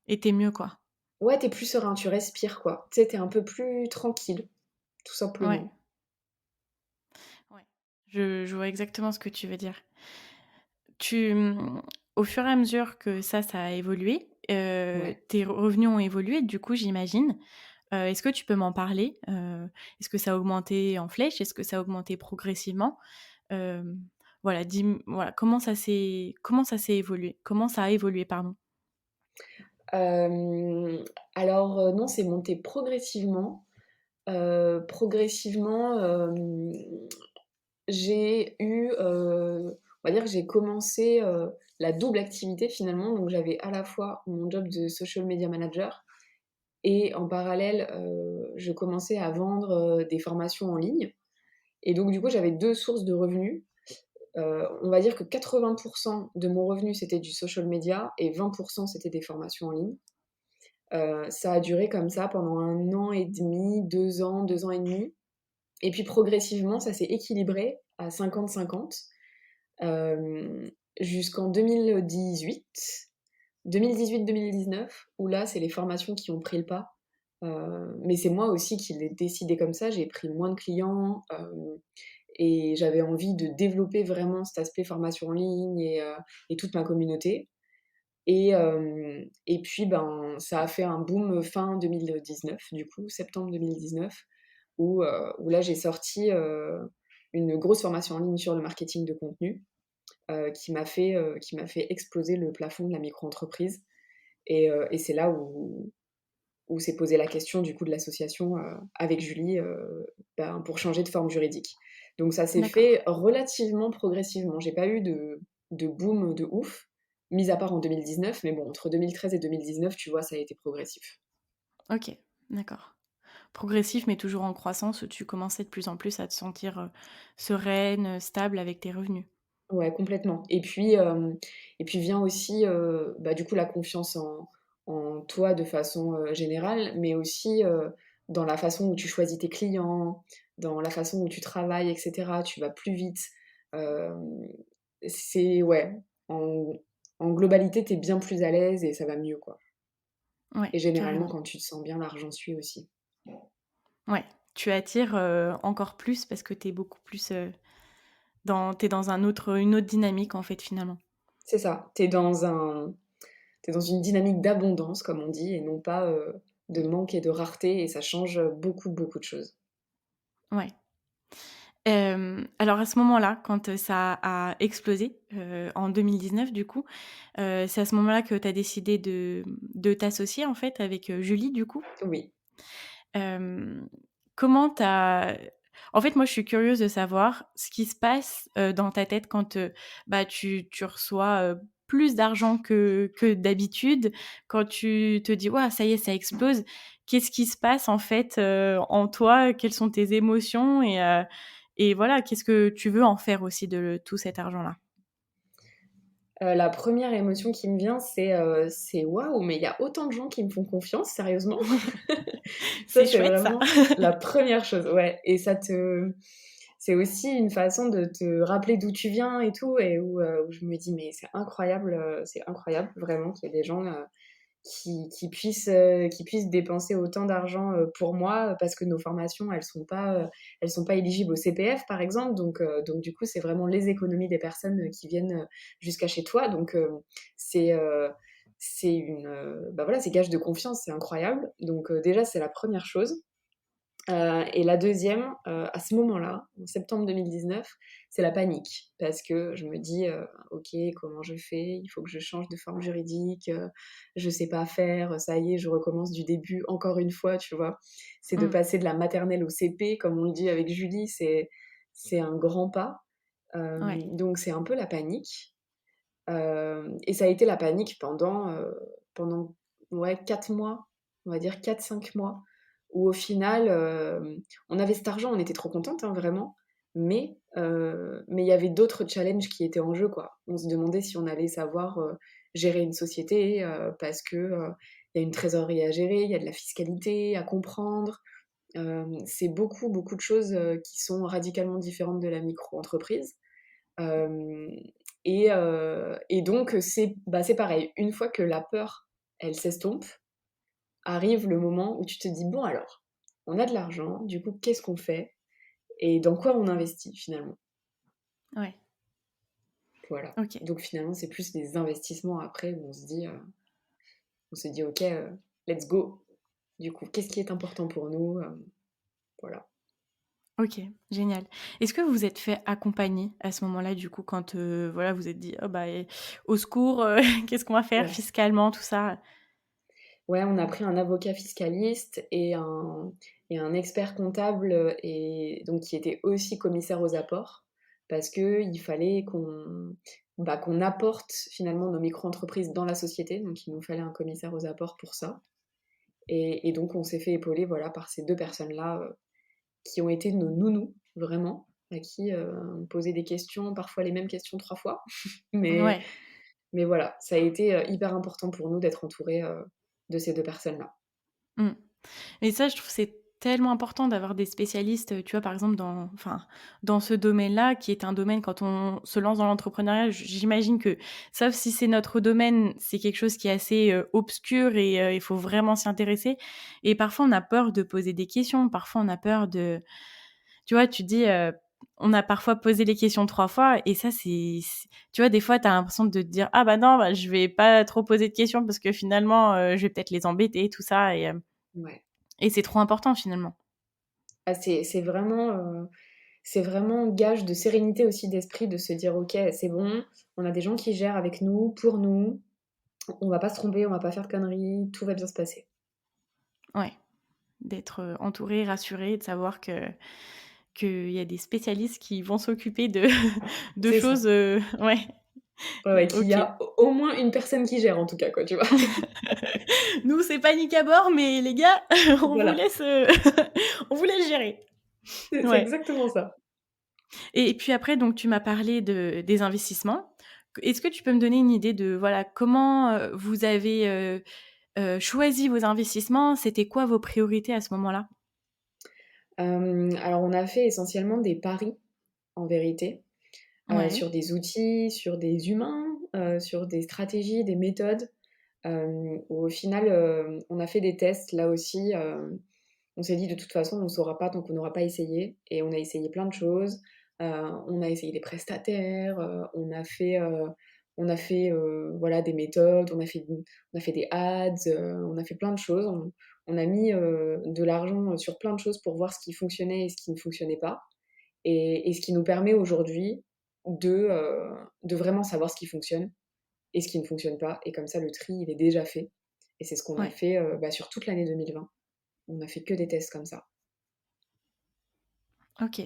et tu mieux, quoi. Ouais, t'es plus serein, tu respires, quoi. Tu sais, t'es un peu plus tranquille, tout Ouais, simplement. ouais. Je vois exactement ce que tu veux dire. Tu, au fur et à mesure que ça a évolué, Ouais. tes revenus ont évolué, du coup, j'imagine. Est-ce que tu peux m'en parler? Est-ce que ça a augmenté en flèche? Est-ce que ça a augmenté progressivement? Hem, voilà, voilà, comment ça s'est évolué? Comment ça a évolué, pardon? Hem, alors, non, c'est monté progressivement. Progressivement, j'ai eu, on va dire que j'ai commencé, la double activité finalement. Donc j'avais à la fois mon job de social media manager et en parallèle, je commençais à vendre, des formations en ligne et donc du coup, j'avais 2 sources de revenus. On va dire que 80 de mon revenu, c'était du social media et 20 c'était des formations en ligne. Ça a duré comme ça pendant 1 an et demi, 2 ans, 2 ans et demi. Et puis progressivement, ça s'est équilibré à 50-50, hem, jusqu'en 2018-2019, où là, c'est les formations qui ont pris le pas. Mais c'est moi aussi qui l'ai décidé comme ça. J'ai pris moins de clients, et j'avais envie de développer vraiment cet aspect formation en ligne et toute ma communauté. Et puis, ben, ça a fait un boom fin 2019, du coup, septembre 2019, où là, j'ai sorti une grosse formation en ligne sur le marketing de contenu qui m'a fait exploser le plafond de la micro-entreprise. Et c'est là où s'est posée la question du coup de l'association avec Julie ben, pour changer de forme juridique. Donc ça s'est D'accord. fait relativement progressivement. J'ai pas eu de boom de ouf, mis à part en 2019, mais bon, entre 2013 et 2019, tu vois, ça a été progressif. OK, d'accord. Progressif, mais toujours en croissance, où tu commençais de plus en plus à te sentir, sereine, stable avec tes revenus. Ouais, complètement. Et puis vient aussi, bah, du coup, la confiance en toi de façon, générale, mais aussi, dans la façon où tu choisis tes clients, dans la façon où tu travailles et cetera. Tu vas plus vite. Hem, c'est ouais, en en globalité, tu es bien plus à l'aise et ça va mieux, quoi. Ouais, Et généralement, carrément. quand tu te sens bien, l'argent suit aussi. Ouais, tu attires, encore plus parce que tu es beaucoup plus, tu es dans une autre dynamique, en fait, finalement. C'est ça, tu dans une dynamique d'abondance, comme on dit, et non pas, de manque et de rareté et ça change, beaucoup, beaucoup de choses. Ouais. Alors à ce moment-là, quand, ça a explosé, en 2019 du coup, c'est à ce moment-là que tu as décidé de t'associer, en fait, avec, Julie, du coup? Oui. Hem, comment tu En fait, moi, je suis curieuse de savoir ce qui se passe, dans ta tête quand, bah, tu reçois, plus d'argent que d'habitude, quand tu te dis: «Waouh, ça y est, ça explose». Qu'est-ce qui se passe, en fait, en toi? Quelles sont tes émotions? Et voilà, qu'est-ce que tu veux en faire aussi de tout cet argent-là? La première émotion qui me vient, c'est: «Waouh, mais il y a autant de gens qui me font confiance, sérieusement?» Ça, C'est c'est chouette ça. vraiment la première chose, ouais et c'est aussi une façon de te rappeler d'où tu viens et tout et où je me dis: «Mais c'est incroyable vraiment qu'il y ait des gens, qui puissent dépenser autant d'argent, pour moi, parce que nos formations, elles sont pas éligibles au CPF, par exemple. Donc du coup, c'est vraiment les économies des personnes, qui viennent, jusqu'à chez toi. C'est, heu, c'est bah, voilà, c'est gage de confiance, c'est incroyable. Déjà, c'est la première chose. Et la deuxième, à ce moment-là, en septembre 2019, c'est la panique. Parce que je me dis, «OK, comment je fais? Il faut que je change de forme juridique, je sais pas faire, ça y est, je recommence du début encore une fois», tu vois? C'est de Mmh. passer de la maternelle au CP, comme on le dit avec Julie, c'est un grand pas. Ouais. Donc c'est un peu la panique. Et ça a été la panique pendant ouais 4 mois, on va dire 4 5 mois, où au final, on avait cet argent, on était trop contentes, hein, vraiment, mais il y avait d'autres challenges qui étaient en jeu, quoi. On se demandait si on allait savoir, gérer une société, parce que, il y a une trésorerie à gérer, il y a de la fiscalité à comprendre. C'est beaucoup, beaucoup de choses, qui sont radicalement différentes de la micro-entreprise. Hem et donc c'est pareil, une fois que la peur, elle s'estompe, arrive le moment où tu te dis: «Bon alors, on a de l'argent, du coup, qu'est-ce qu'on fait et dans quoi on investit finalement?» Ouais. Voilà. OK. Donc finalement, c'est plus les investissements après où on se dit: «OK, let's go». Du coup, qu'est-ce qui est important pour nous? Voilà. OK, génial. Est-ce que vous vous êtes fait accompagner à ce moment-là, du coup, quand, voilà, vous êtes dit: «Oh bah, au secours, qu'est-ce qu'on va faire Ouais. fiscalement?» tout ça? Ouais, on a pris un avocat fiscaliste et un expert comptable, et donc qui était aussi commissaire aux apports. Parce qu'il fallait qu'on apporte finalement nos micro-entreprises dans la société, donc il nous fallait un commissaire aux apports pour ça. Et donc on s'est fait épauler, voilà, par ces 2 personnes-là, qui ont été nos nounous, vraiment, à qui, on posait des questions, parfois les mêmes questions 3 fois. Mais Ouais. mais voilà, ça a été, hyper important pour nous d'être entourés, de ces 2 personnes-là. Mmh. Et ça, je trouve, c'est tellement important d'avoir des spécialistes, tu vois, par exemple, dans ce domaine-là, qui est un domaine quand on se lance dans l'entrepreneuriat, j'imagine que, sauf si c'est notre domaine, c'est quelque chose qui est assez, obscur et il faut vraiment s'y intéresser et parfois on a peur de poser des questions, parfois on a peur de tu vois, tu dis, on a parfois posé les questions 3 fois et ça c'est tu vois, des fois, tu as l'impression de te dire: «Ah bah non, bah, je vais pas trop poser de questions parce que finalement, je vais peut-être les embêter», tout ça Ouais. et c'est trop important finalement. Ah, c'est vraiment gage de sérénité aussi d'esprit de se dire: «OK, c'est bon, on a des gens qui gèrent avec nous, pour nous, on va pas se tromper, on va pas faire de conneries, tout va bien se passer». Ouais, d'être, entouré, rassuré, de savoir qu'il y a des spécialistes qui vont s'occuper de de C'est ça. choses, ouais, Ouais, ouais, qu'il y OK. a au moins une personne qui gère en tout cas quoi, tu vois? Nous, c'est panique à bord, mais les gars, on vous Voilà, laisse, on vous laisse gérer. c'est Ouais. exactement ça. Et puis après, donc tu m'as parlé des investissements. Est-ce que tu peux me donner une idée de, voilà, comment, vous avez, choisi vos investissements? C'était quoi vos priorités à ce moment-là? Alors on a fait essentiellement des paris, en vérité, Ouais, sur des outils, sur des humains, sur des stratégies, des méthodes, où au final, on a fait des tests là aussi, on s'est dit: «De toute façon, on ne saura pas tant qu'on n'aura pas essayé» et on a essayé plein de choses. On a essayé des prestataires, voilà, des méthodes, on a fait des ads, on a fait plein de choses. On a mis, de l'argent, sur plein de choses pour voir ce qui fonctionnait et ce qui ne fonctionnait pas et ce qui nous permet aujourd'hui de vraiment savoir ce qui fonctionne et ce qui ne fonctionne pas et comme ça le tri, il est déjà fait et c'est ce qu'on a ouais, fait, bah, sur toute l'année 2020. On a fait que des tests comme ça. OK.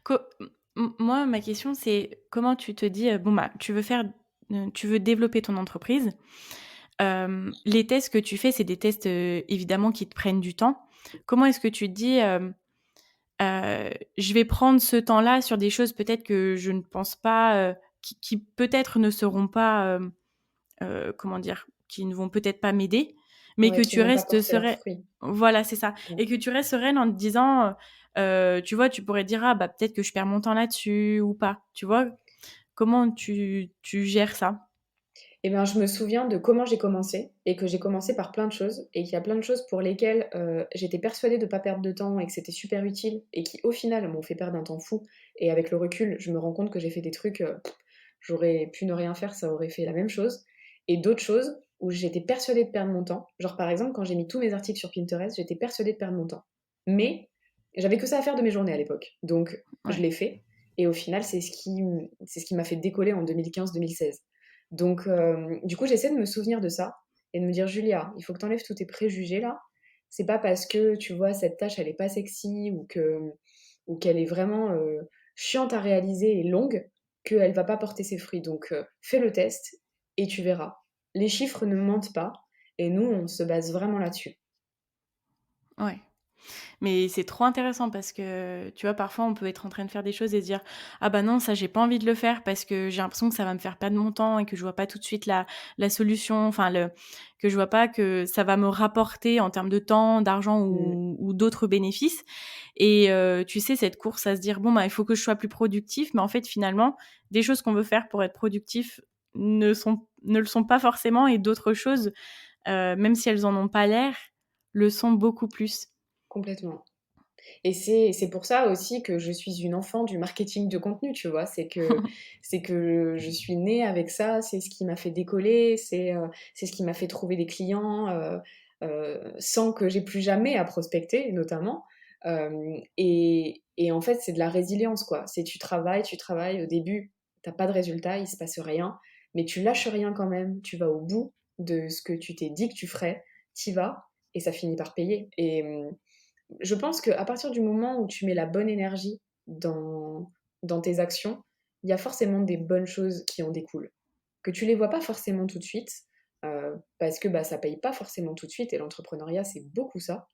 Co moi, ma question, c'est comment tu te dis, bon, bah, tu veux développer ton entreprise. Les tests que tu fais, c'est des tests, évidemment qui te prennent du temps. Comment est-ce que tu te dis, «Je vais prendre ce temps-là sur des choses peut-être que je ne pense pas, qui peut-être ne seront pas, comment dire? Qui ne vont peut-être pas m'aider, mais Ouais, que qui tu vont pas restes porter leurs sereine». fruits. Voilà, c'est ça Ouais. et que tu restes sereine en te disant, tu vois, tu pourrais dire: «Ah bah, peut-être que je perds mon temps là-dessus ou pas». Tu vois? Comment tu gères ça? Eh bien, je me souviens de comment j'ai commencé et que j'ai commencé par plein de choses et qu'il y a plein de choses pour lesquelles, j'étais persuadée de pas perdre de temps et que c'était super utile et qui, au final, m'ont fait perdre un temps fou et avec le recul, je me rends compte que j'ai fait des trucs, j'aurais pu ne rien faire, ça aurait fait la même chose et d'autres choses où j'étais persuadée de perdre mon temps. Genre, par exemple, quand j'ai mis tous mes articles sur Pinterest, j'étais persuadée de perdre mon temps. Mais j'avais que ça à faire de mes journées à l'époque, donc je Ouais. l'ai fait et au final, c'est ce qui m'a fait décoller en 2015-2016. Donc, du coup, j'essaie de me souvenir de ça et de me dire: «Julia, il faut que tu enlèves tous tes préjugés là. C'est pas parce que, tu vois, cette tâche, elle est pas sexy ou qu'elle est vraiment, chiante à réaliser et longue, qu'elle va pas porter ses fruits. Donc, fais le test et tu verras. Les chiffres ne mentent pas et nous, on se base vraiment là-dessus». Ouais. Mais c'est trop intéressant parce que, tu vois, parfois, on peut être en train de faire des choses et se dire: «Ah bah non, ça, j'ai pas envie de le faire parce que j'ai l'impression que ça va me faire perdre mon temps et que je vois pas tout de suite la solution, enfin le que je vois pas que ça va me rapporter en termes de temps, d'argent Mmh, ou d'autres bénéfices» et tu sais, cette course à se dire: «Bon, bah, il faut que je sois plus productif», mais en fait, finalement, des choses qu'on veut faire pour être productif ne le sont pas forcément et d'autres choses, même si elles en ont pas l'air, le sont beaucoup plus. complètement. Et c'est pour ça aussi que je suis une enfant du marketing de contenu, tu vois? C'est que je suis née avec ça, c'est ce qui m'a fait décoller, c'est ce qui m'a fait trouver des clients, sans que j'ai plus jamais à prospecter notamment. Et en fait, c'est de la résilience, quoi. C'est tu travailles, au début, tu as pas de résultat, il se passe rien, mais tu lâches rien quand même, tu vas au bout de ce que tu t'es dit que tu ferais, tu y vas et ça finit par payer. Je pense qu'à partir du moment où tu mets la bonne énergie dans tes actions, il y a forcément des bonnes choses qui en découlent. Que tu les vois pas forcément tout de suite, parce que, bah, ça paye pas forcément tout de suite et l'entrepreneuriat, c'est beaucoup ça,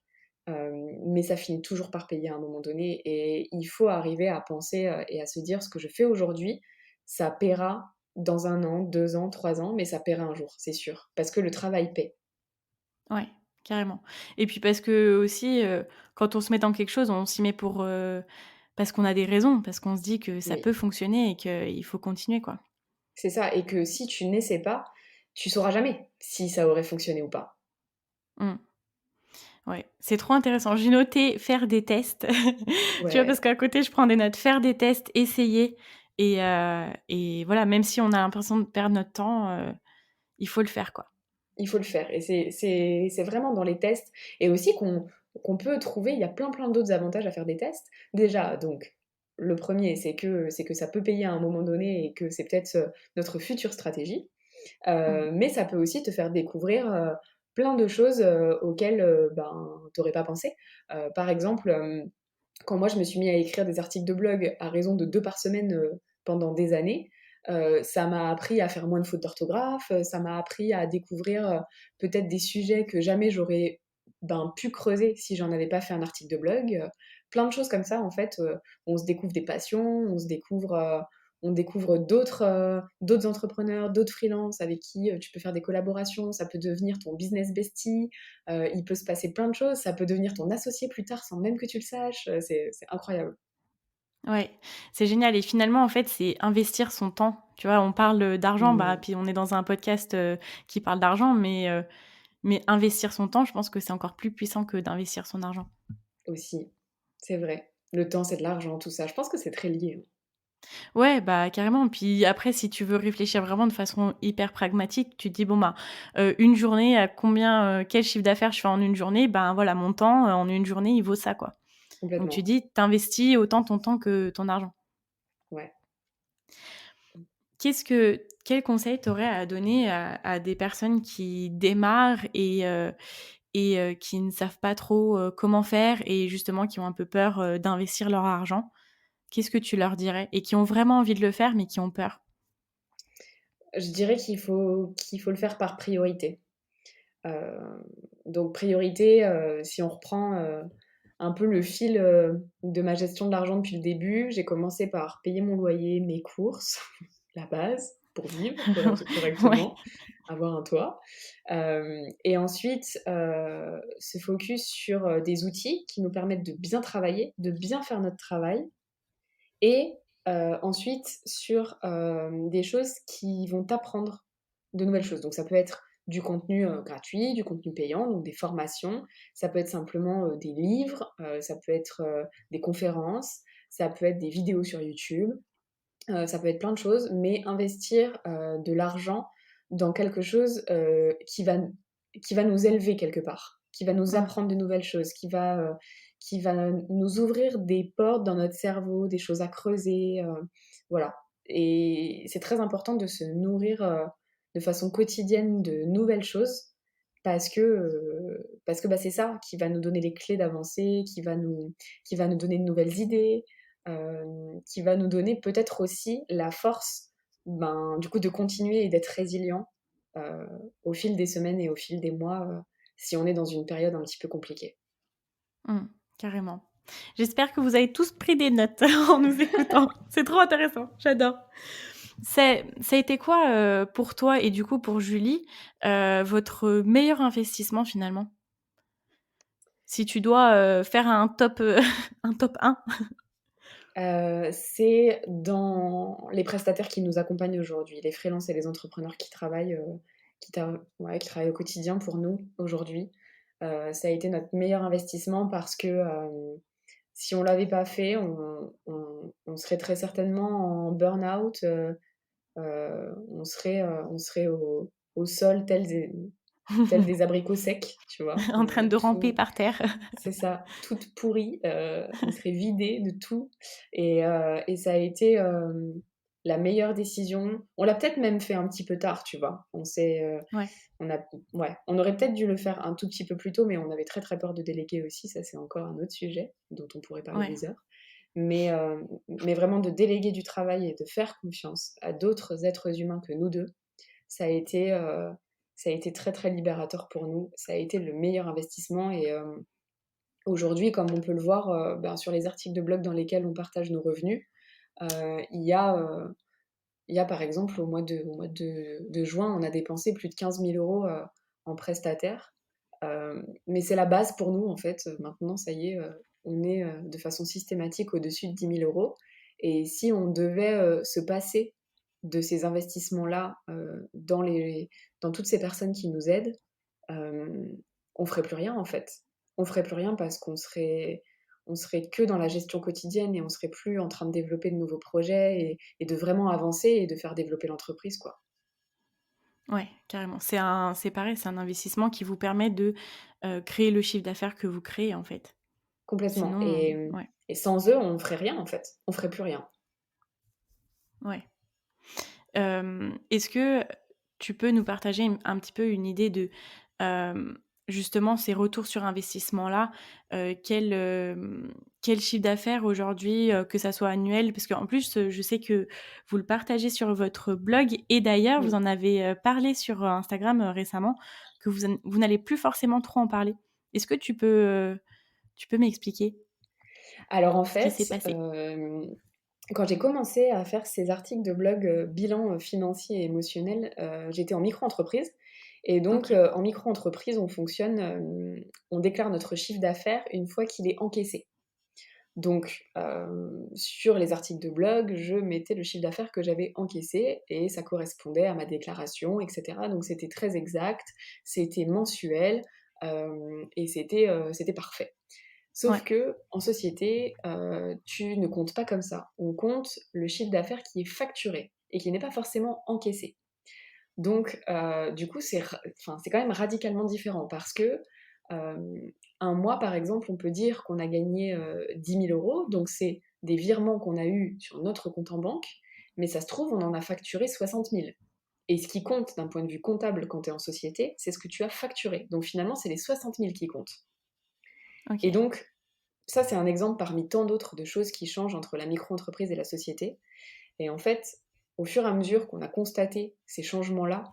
mais ça finit toujours par payer à un moment donné et il faut arriver à penser, et à se dire: «Ce que je fais aujourd'hui, ça paiera dans 1 an, 2 ans, 3 ans, mais ça paiera un jour, c'est sûr». Parce que le travail paie. Ouais, carrément. Et puis parce que aussi, quand on se met dans quelque chose, on s'y met parce qu'on a des raisons, parce qu'on se dit que ça Oui. peut fonctionner et qu'il faut continuer, quoi. C'est ça et que si tu n'essaies pas, tu sauras jamais si ça aurait fonctionné ou pas. Mmh. Ouais, c'est trop intéressant. J'ai noté faire des tests, tu vois? Parce Ouais, qu'à côté, je prends des notes. Faire des tests, essayer et voilà, même si on a l'impression de perdre notre temps, il faut le faire, quoi. il faut le faire et c'est vraiment dans les tests et aussi qu'on peut trouver il y a plein d'autres avantages à faire des tests. Déjà, donc le premier c'est que ça peut payer à un moment donné et que c'est peut-être, notre future stratégie. Mmh. Mais ça peut aussi te faire découvrir, plein de choses, auxquelles, ben, tu aurais pas pensé. Par exemple, quand moi je me suis mis à écrire des articles de blog à raison de 2 par semaine, pendant des années, ça m'a appris à faire moins de fautes d'orthographe, ça m'a appris à découvrir, peut-être des sujets que jamais j'aurais, ben, pu creuser si j'en avais pas fait un article de blog, plein de choses comme ça en fait, on se découvre des passions, on découvre d'autres entrepreneurs, d'autres freelances avec qui, tu peux faire des collaborations, ça peut devenir ton business bestie. Il peut se passer plein de choses, ça peut devenir ton associé plus tard sans même que tu le saches, c'est incroyable. Ouais, c'est génial et finalement, en fait, c'est investir son temps. Tu vois? On parle, d'argent, bah, Mmh, puis on est dans un podcast, qui parle d'argent, mais investir son temps, je pense que c'est encore plus puissant que d'investir son argent. aussi, c'est vrai. Le temps, c'est de l'argent, tout ça. Je pense que c'est très lié, hein. Ouais, bah, carrément. Puis après, si tu veux réfléchir vraiment de façon hyper pragmatique, tu te dis: «Bon, bah, une journée, à combien, quel chiffre d'affaires je fais en une journée? Ben, voilà, mon temps, en une journée, il vaut ça, quoi». Donc tu Complètement, dis: «Tu autant ton temps que ton argent». ouais. Quel conseil tu aurais à donner à des personnes qui démarrent et qui ne savent pas trop, comment faire et justement qui ont un peu peur, d'investir leur argent? Qu'est-ce que tu leur dirais? Et qui ont vraiment envie de le faire, mais qui ont peur? Je dirais qu'il faut le faire par priorité. Heu, donc priorité, si on reprend, un peu le fil, de ma gestion de l'argent depuis le début, j'ai commencé par payer mon loyer, mes courses, la base. pour vivre Ouais. correctement, avoir un toit. Et ensuite, se focus sur, des outils qui nous permettent de bien travailler, de bien faire notre travail et ensuite sur, des choses qui vont t'apprendre de nouvelles choses. Donc ça peut être du contenu, gratuit, du contenu payant, donc des formations. Ça peut être simplement, des livres, ça peut être, des conférences, ça peut être des vidéos sur YouTube, ça peut être plein de choses, mais investir, de l'argent dans quelque chose, qui va nous élever quelque part, qui va nous Mmh. apprendre de nouvelles choses, qui va nous ouvrir des portes dans notre cerveau, des choses à creuser, voilà. Et c'est très important de se nourrir, de façon quotidienne de nouvelles choses parce que, bah, c'est ça qui va nous donner les clés d'avancer, qui va nous donner de nouvelles idées, qui va nous donner peut-être aussi la force, ben, du coup, de continuer et d'être résilient, heu, au fil des semaines et au fil des mois, si on est dans une période un petit peu compliquée. Mmh, carrément. J'espère que vous avez tous pris des notes en nous écoutant. C'est trop intéressant, j'adore. Ça a été quoi, pour toi et du coup pour Julie, votre meilleur investissement finalement? Si tu dois, faire un top, un top 1. C'est dans les prestataires qui nous accompagnent aujourd'hui, les freelances et les entrepreneurs qui travaillent, qui travaillent au quotidien pour nous aujourd'hui. Ça a été notre meilleur investissement parce que, si on l'avait pas fait, on serait très certainement en burn-out, on serait au sol tels des abricots secs, tu vois? En train de ramper Tout par terre. c'est ça, toute pourrie, on serait vidé de tout et ça a été, la meilleure décision. On l'a peut-être même fait un petit peu tard, tu vois? Ouais, On a ouais, on aurait peut-être dû le faire un tout petit peu plus tôt, mais on avait très, très peur de déléguer aussi, ça c'est encore un autre sujet dont on pourrait parler ouais. des heures. Mais vraiment de déléguer du travail et de faire confiance à d'autres êtres humains que nous 2, ça a été, heu, ça a été très, très libérateur pour nous. Ça a été le meilleur investissement et aujourd'hui, comme on peut le voir, ben, sur les articles de blog dans lesquels on partage nos revenus, il y a par exemple au mois de juin, on a dépensé plus de 15 000 € en prestataire. Mais c'est la base pour nous en fait, maintenant ça y est, on est, de façon systématique au-dessus de 10 000 € et si on devait, se passer de ces investissements-là, dans toutes ces personnes qui nous aident, Hem, on ferait plus rien en fait. On ferait plus rien parce on serait que dans la gestion quotidienne et on serait plus en train de développer de nouveaux projets et de vraiment avancer et de faire développer l'entreprise, quoi. Ouais, carrément. C'est pareil, c'est un investissement qui vous permet de, créer le chiffre d'affaires que vous créez, en fait. Complètement Sinon, ouais, et sans eux, on ferait rien en fait. On ferait plus rien. ouais. Est-ce que tu peux nous partager un petit peu une idée de, hem, justement ces retours sur investissement-là? Quel chiffre d'affaires aujourd'hui, que ça soit annuel? Parce qu'en plus, je sais que vous le partagez sur votre blog et d'ailleurs vous Mmh. en avez, parlé sur, Instagram, récemment, que vous n'allez plus forcément trop en parler. Est-ce que tu peux m'expliquer Alors en ce qui s'est fait, passé? quand j'ai commencé à faire ces articles de blog, bilan, financier et émotionnel, j'étais en micro-entreprise et donc OK. en micro-entreprise, on déclare notre chiffre d'affaires une fois qu'il est encaissé. Donc sur les articles de blog, je mettais le chiffre d'affaires que j'avais encaissé et ça correspondait à ma déclaration et cetera. Donc c'était très exact, c'était mensuel, et c'était parfait. Ouais, Sauf que en société, tu ne comptes pas comme ça. On compte le chiffre d'affaires qui est facturé et qui n'est pas forcément encaissé. Donc du coup, c'est quand même radicalement différent parce que, hem, un mois, par exemple, on peut dire qu'on a gagné, 10 000 €, donc c'est des virements qu'on a eus sur notre compte en banque, mais ça se trouve, on en a facturé 60 000 et ce qui compte d'un point de vue comptable quand tu es en société, c'est ce que tu as facturé. Donc finalement, c'est les 60 000 qui comptent et OK. donc ça, c'est un exemple parmi tant d'autres de choses qui changent entre la micro-entreprise et la société et en fait, au fur et à mesure qu'on a constaté ces changements-là,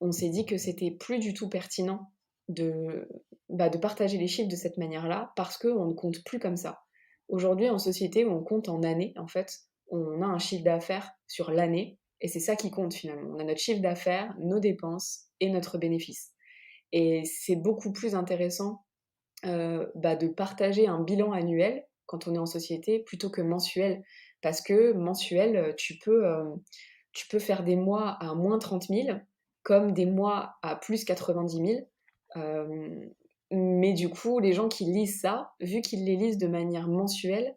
on s'est dit que c'était plus du tout pertinent de, de partager les chiffres de cette manière-là parce qu'on ne compte plus comme ça. Aujourd'hui, en société, on compte en années, en fait. On a un chiffre d'affaires sur l'année et c'est ça qui compte finalement. On a notre chiffre d'affaires, nos dépenses et notre bénéfice. Et c'est beaucoup plus intéressant de partager un bilan annuel quand on est en société plutôt que mensuel. Parce que mensuel, tu peux faire des mois à moins 30 000 comme des mois à plus 90 000. Mais du coup, les gens qui lisent ça, vu qu'ils les lisent de manière mensuelle,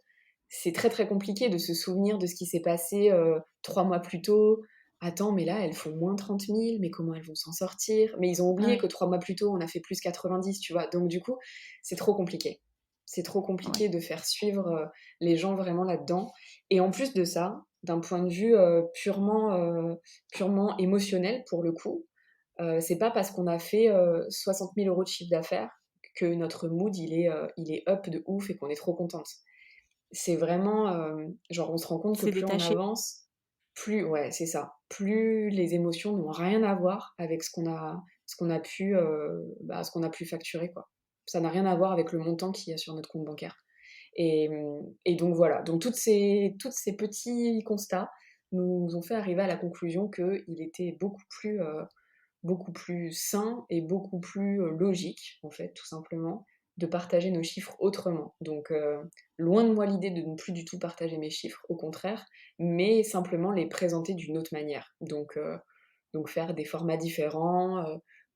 c'est très très compliqué de se souvenir de ce qui s'est passé 3 mois plus tôt. Attends, mais là, elles font moins 30 000, mais comment elles vont s'en sortir? Mais ils ont oublié que Ouais, 3 mois plus tôt, on a fait plus 90, tu vois. Donc du coup, c'est trop compliqué. C'est trop compliqué ouais. de faire suivre les gens vraiment là-dedans. Et en plus de ça, d'un point de vue purement émotionnel, pour le coup, c'est pas parce qu'on a fait 60 000 euros de chiffre d'affaires que notre mood, il est up de ouf et qu'on est trop contente. C'est vraiment, genre, on se rend compte que C'est plus on détaché. avance, plus ouais, c'est ça, plus les émotions n'ont rien à voir avec ce qu'on a pu facturer, quoi. Ça n'a rien à voir avec le montant qu'il y a sur notre compte bancaire et donc voilà, donc toutes ces petits constats nous ont fait arriver à la conclusion qu'il était beaucoup plus sain et beaucoup plus logique, en fait, tout simplement, de partager nos chiffres autrement. Donc, loin de moi l'idée de ne plus du tout partager mes chiffres, au contraire, mais simplement les présenter d'une autre manière. Donc faire des formats différents,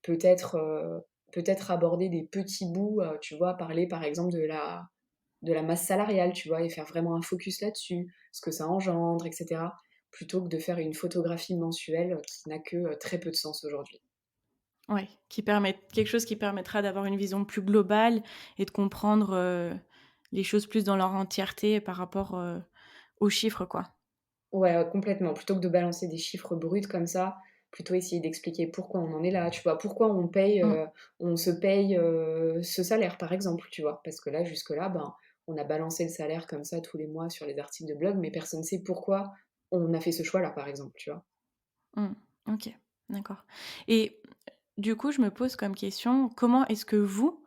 peut-être peut-être aborder des petits bouts, tu vois, parler par exemple de la masse salariale, tu vois, et faire vraiment un focus là-dessus, ce que ça engendre, etc., plutôt que de faire une photographie mensuelle qui n'a que très peu de sens aujourd'hui. Ouais, quelque chose qui permettra d'avoir une vision plus globale et de comprendre, les choses plus dans leur entièreté par rapport, aux chiffres, quoi. Ouais, complètement. Plutôt que de balancer des chiffres bruts comme ça, plutôt essayer d'expliquer pourquoi on en est là, tu vois? Pourquoi Mmh. on se paye, ce salaire, par exemple, tu vois? Parce que là, jusque-là, ben, on a balancé le salaire comme ça tous les mois sur les articles de blog, mais personne ne sait pourquoi on a fait ce choix-là, par exemple, tu vois? Mmh. OK, d'accord et du coup, je me pose comme question, comment est-ce que vous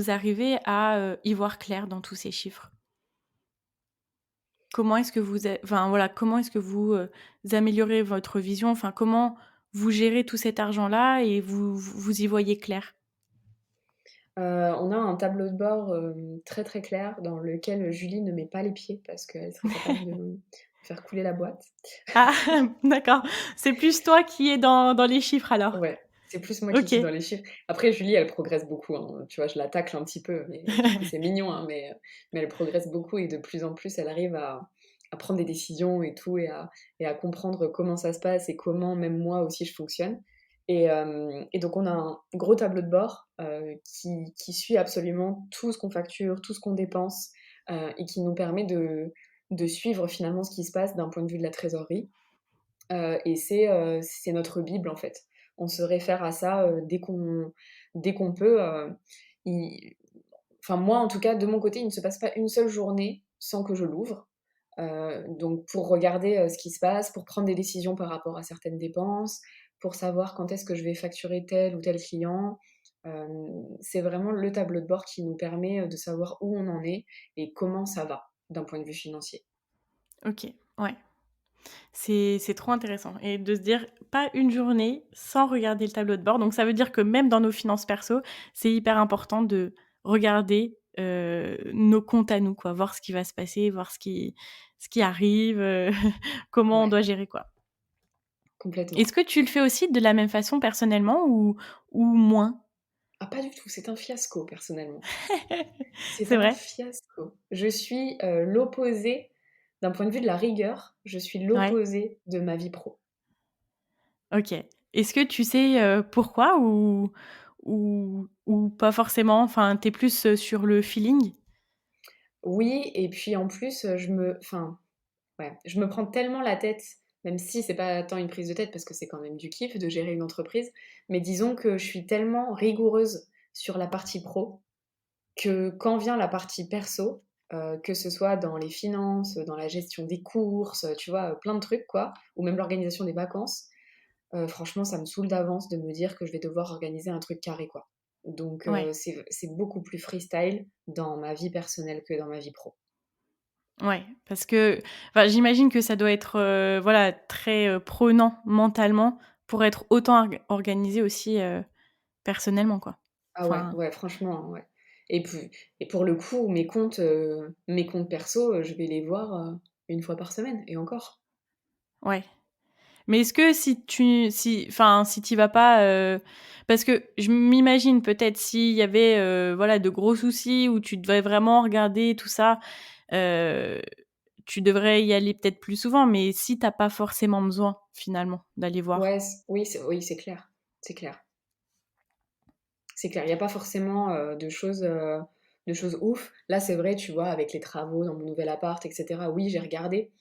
arrivez à, y voir clair dans tous ces chiffres? Comment est-ce que vous a enfin, voilà, comment est-ce que vous améliorez votre vision? Enfin, comment vous gérez tout cet argent-là et vous y voyez clair? On a un tableau de bord, très, très clair dans lequel Julie ne met pas les pieds parce qu'elle serait capable de me faire couler la boîte. Ah! D'accord, c'est plus toi qui es dans les chiffres alors? Ouais, c'est plus moi qui OK. suis dans les chiffres. Après Julie, elle progresse beaucoup, hein, tu vois? Je la tacle un petit peu, mais et puis c'est mignon, hein, mais elle progresse beaucoup et de plus en plus, elle arrive à prendre des décisions et tout et à comprendre comment ça se passe et comment même moi aussi je fonctionne et donc on a un gros tableau de bord, qui suit absolument tout ce qu'on facture, tout ce qu'on dépense, et qui nous permet de suivre finalement ce qui se passe d'un point de vue de la trésorerie. Et c'est notre bible, en fait. On se réfère à ça, dès qu'on peut, il enfin moi, en tout cas, de mon côté, il ne se passe pas une seule journée sans que je l'ouvre. Donc pour regarder, ce qui se passe, pour prendre des décisions par rapport à certaines dépenses, pour savoir quand est-ce que je vais facturer tel ou tel client. C'est vraiment le tableau de bord qui nous permet, de savoir où on en est et comment ça va, d'un point de vue financier. OK, ouais. C'est trop intéressant et de se dire pas une journée sans regarder le tableau de bord. Donc ça veut dire que même dans nos finances perso, c'est hyper important de regarder, nos comptes à nous quoi, voir ce qui va se passer, voir ce qui arrive, comment on Ouais, doit gérer quoi. complètement. Est-ce que tu le fais aussi de la même façon personnellement ou moins? Ah pas du tout, c'est un fiasco personnellement. C'est C'est un vrai? fiasco. Je suis, l'opposé d'un point de vue de la rigueur, je suis Ouais, l'opposé de ma vie pro. OK. Est-ce que tu sais, pourquoi ou pas forcément? Enfin, tu es plus, sur le feeling? Oui et puis en plus, ouais, je me prends tellement la tête, même si c'est pas tant une prise de tête parce que c'est quand même du kiff de gérer une entreprise, mais disons que je suis tellement rigoureuse sur la partie pro que quand vient la partie perso, que ce soit dans les finances, dans la gestion des courses, tu vois, plein de trucs quoi, ou même l'organisation des vacances. Franchement, ça me saoule d'avance de me dire que je vais devoir organiser un truc carré, quoi. Donc Ouais. c'est beaucoup plus freestyle dans ma vie personnelle que dans ma vie pro. Ouais, parce que enfin, j'imagine que ça doit être, voilà, très, prenant mentalement pour être autant organisé aussi, personnellement, quoi. Ah ouais, Enfin, ouais, franchement, ouais. Et puis et pour le coup, mes comptes perso, je vais les voir, 1 fois par semaine et encore. ouais. Mais est-ce que si tu vas pas, parce que je m'imagine peut-être s'il y avait, voilà, de gros soucis où tu devais vraiment regarder tout ça, heu, tu devrais y aller peut-être plus souvent, mais si tu as pas forcément besoin finalement d'aller voir. Ouais, oui, c'est clair, c'est clair. C'est clair, il y a pas forcément, de choses ouf. Là, c'est vrai, tu vois, avec les travaux dans mon nouvel appart et cetera, oui, j'ai regardé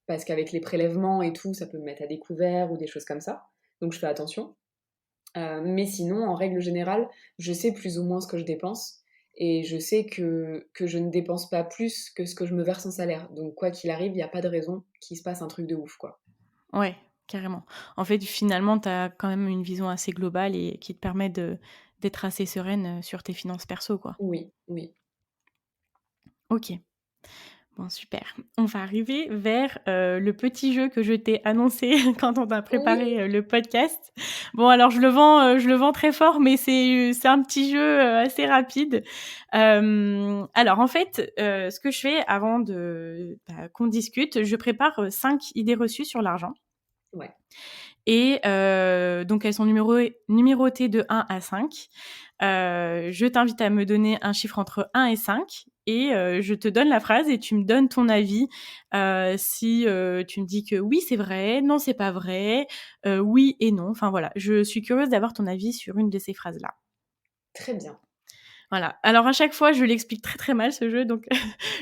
parce qu'avec les prélèvements et tout, ça peut me mettre à découvert ou des choses comme ça, donc je fais attention. Mais sinon, en règle générale, je sais plus ou moins ce que je dépense et je sais que je ne dépense pas plus que ce que je me verse en salaire. Donc quoi qu'il arrive, il y a pas de raison qu'il se passe un truc de ouf, quoi. Ouais, carrément. En fait, finalement, tu as quand même une vision assez globale et qui te permet d'être assez sereine, sur tes finances perso, quoi. Oui, oui. OK. Bon, super. On va arriver vers, le petit jeu que je t'ai annoncé quand on a Oui! préparé, le podcast. Bon, alors je le vends très fort, mais c'est un petit jeu, assez rapide. Alors en fait, ce que je fais avant qu'on discute, je prépare, 5 idées reçues sur l'argent. Ouais, Et donc elles sont numérotées de 1 à 5. Je t'invite à me donner un chiffre entre 1 et 5 et je te donne la phrase et tu me donnes ton avis. Si, tu me dis que oui, c'est vrai, non, c'est pas vrai, oui et non. Enfin voilà, je suis curieuse d'avoir ton avis sur une de ces phrases-là. très bien. Voilà. Alors à chaque fois, je l'explique très, très mal ce jeu, donc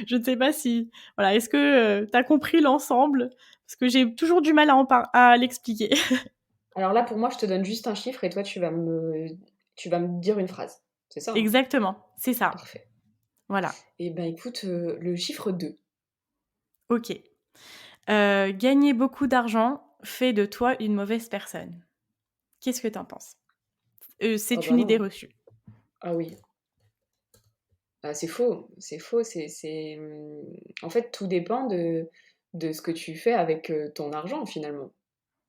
je ne sais pas si voilà, est-ce que, tu as compris l'ensemble? Parce que j'ai toujours du mal à l'expliquer. Alors là, pour moi, je te donne juste un chiffre et toi, tu vas me dire une phrase. C'est ça, hein? Exactement, c'est ça. Parfait. Voilà, Et ben, écoute, le chiffre 2. OK. Gagner beaucoup d'argent fait de toi une mauvaise personne. Qu'est-ce que tu en penses? Oh C'est bah une idée non. reçue. Ah oui. Ah, c'est faux, en fait, tout dépend de ce que tu fais avec, ton argent, finalement.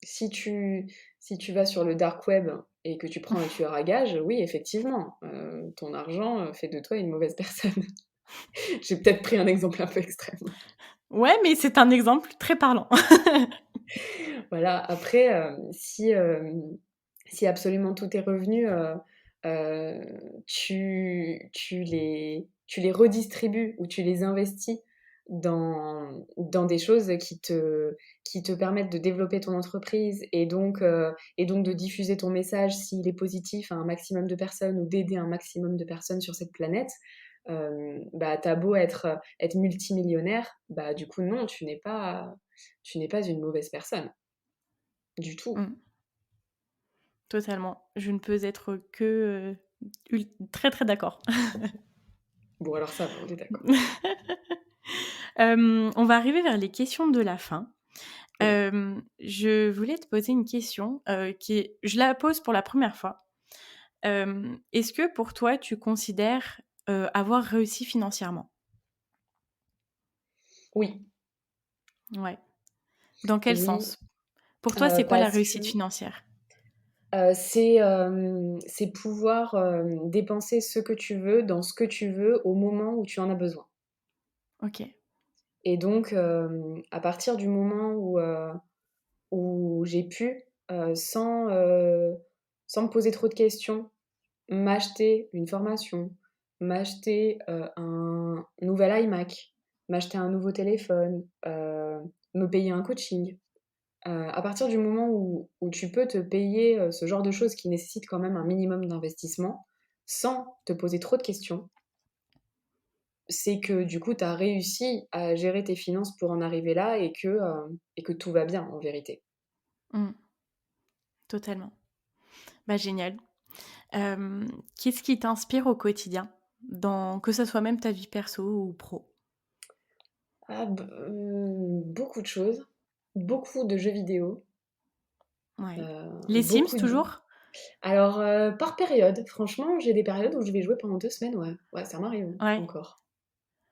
Si tu si tu vas sur le dark web et que tu prends un tueur à gages, oui, effectivement, ton argent, fait de toi une mauvaise personne. J'ai peut-être pris un exemple un peu extrême. Ouais, mais c'est un exemple très parlant. Voilà, après, si absolument tous tes revenus, tu les redistribues ou tu les investis dans des choses qui te permettent de développer ton entreprise et donc de diffuser ton message s'il est positif à un maximum de personnes ou d'aider un maximum de personnes sur cette planète, bah, tu beau être multimillionnaire, bah, du coup non, tu n'es pas une mauvaise personne. Du tout. Mmh, totalement. Je ne peux être que, très, très d'accord. Bon, alors ça va, on est d'accord. On va arriver vers les questions de la fin. Oui, Je voulais te poser une question, je la pose pour la première fois. Est-ce que pour toi, tu considères, avoir réussi financièrement? oui, Ouais. Dans quel oui, sens? Pour toi, c'est quoi la parce réussite que, financière? c'est pouvoir, dépenser ce que tu veux, dans ce que tu veux, au moment où tu en as besoin. OK. Et donc, à partir du moment où j'ai pu, sans me poser trop de questions, m'acheter une formation, m'acheter, un nouvel iMac, m'acheter un nouveau téléphone, me payer un coaching. À partir du moment où tu peux te payer, ce genre de choses qui nécessitent quand même un minimum d'investissement, sans te poser trop de questions, c'est que du coup tu as réussi à gérer tes finances pour en arriver là et que tout va bien en vérité. Mmh, totalement. Bah, génial. Qu'est-ce qui t'inspire au quotidien? Que ça soit même ta vie perso ou pro? Beaucoup de choses, beaucoup de jeux vidéo, Ouais. Les Sims beaucoup d toujours? alors, par période, franchement, j'ai des périodes où je vais jouer pendant 2 semaines, ouais. Ouais, ça m'arrive Ouais, encore.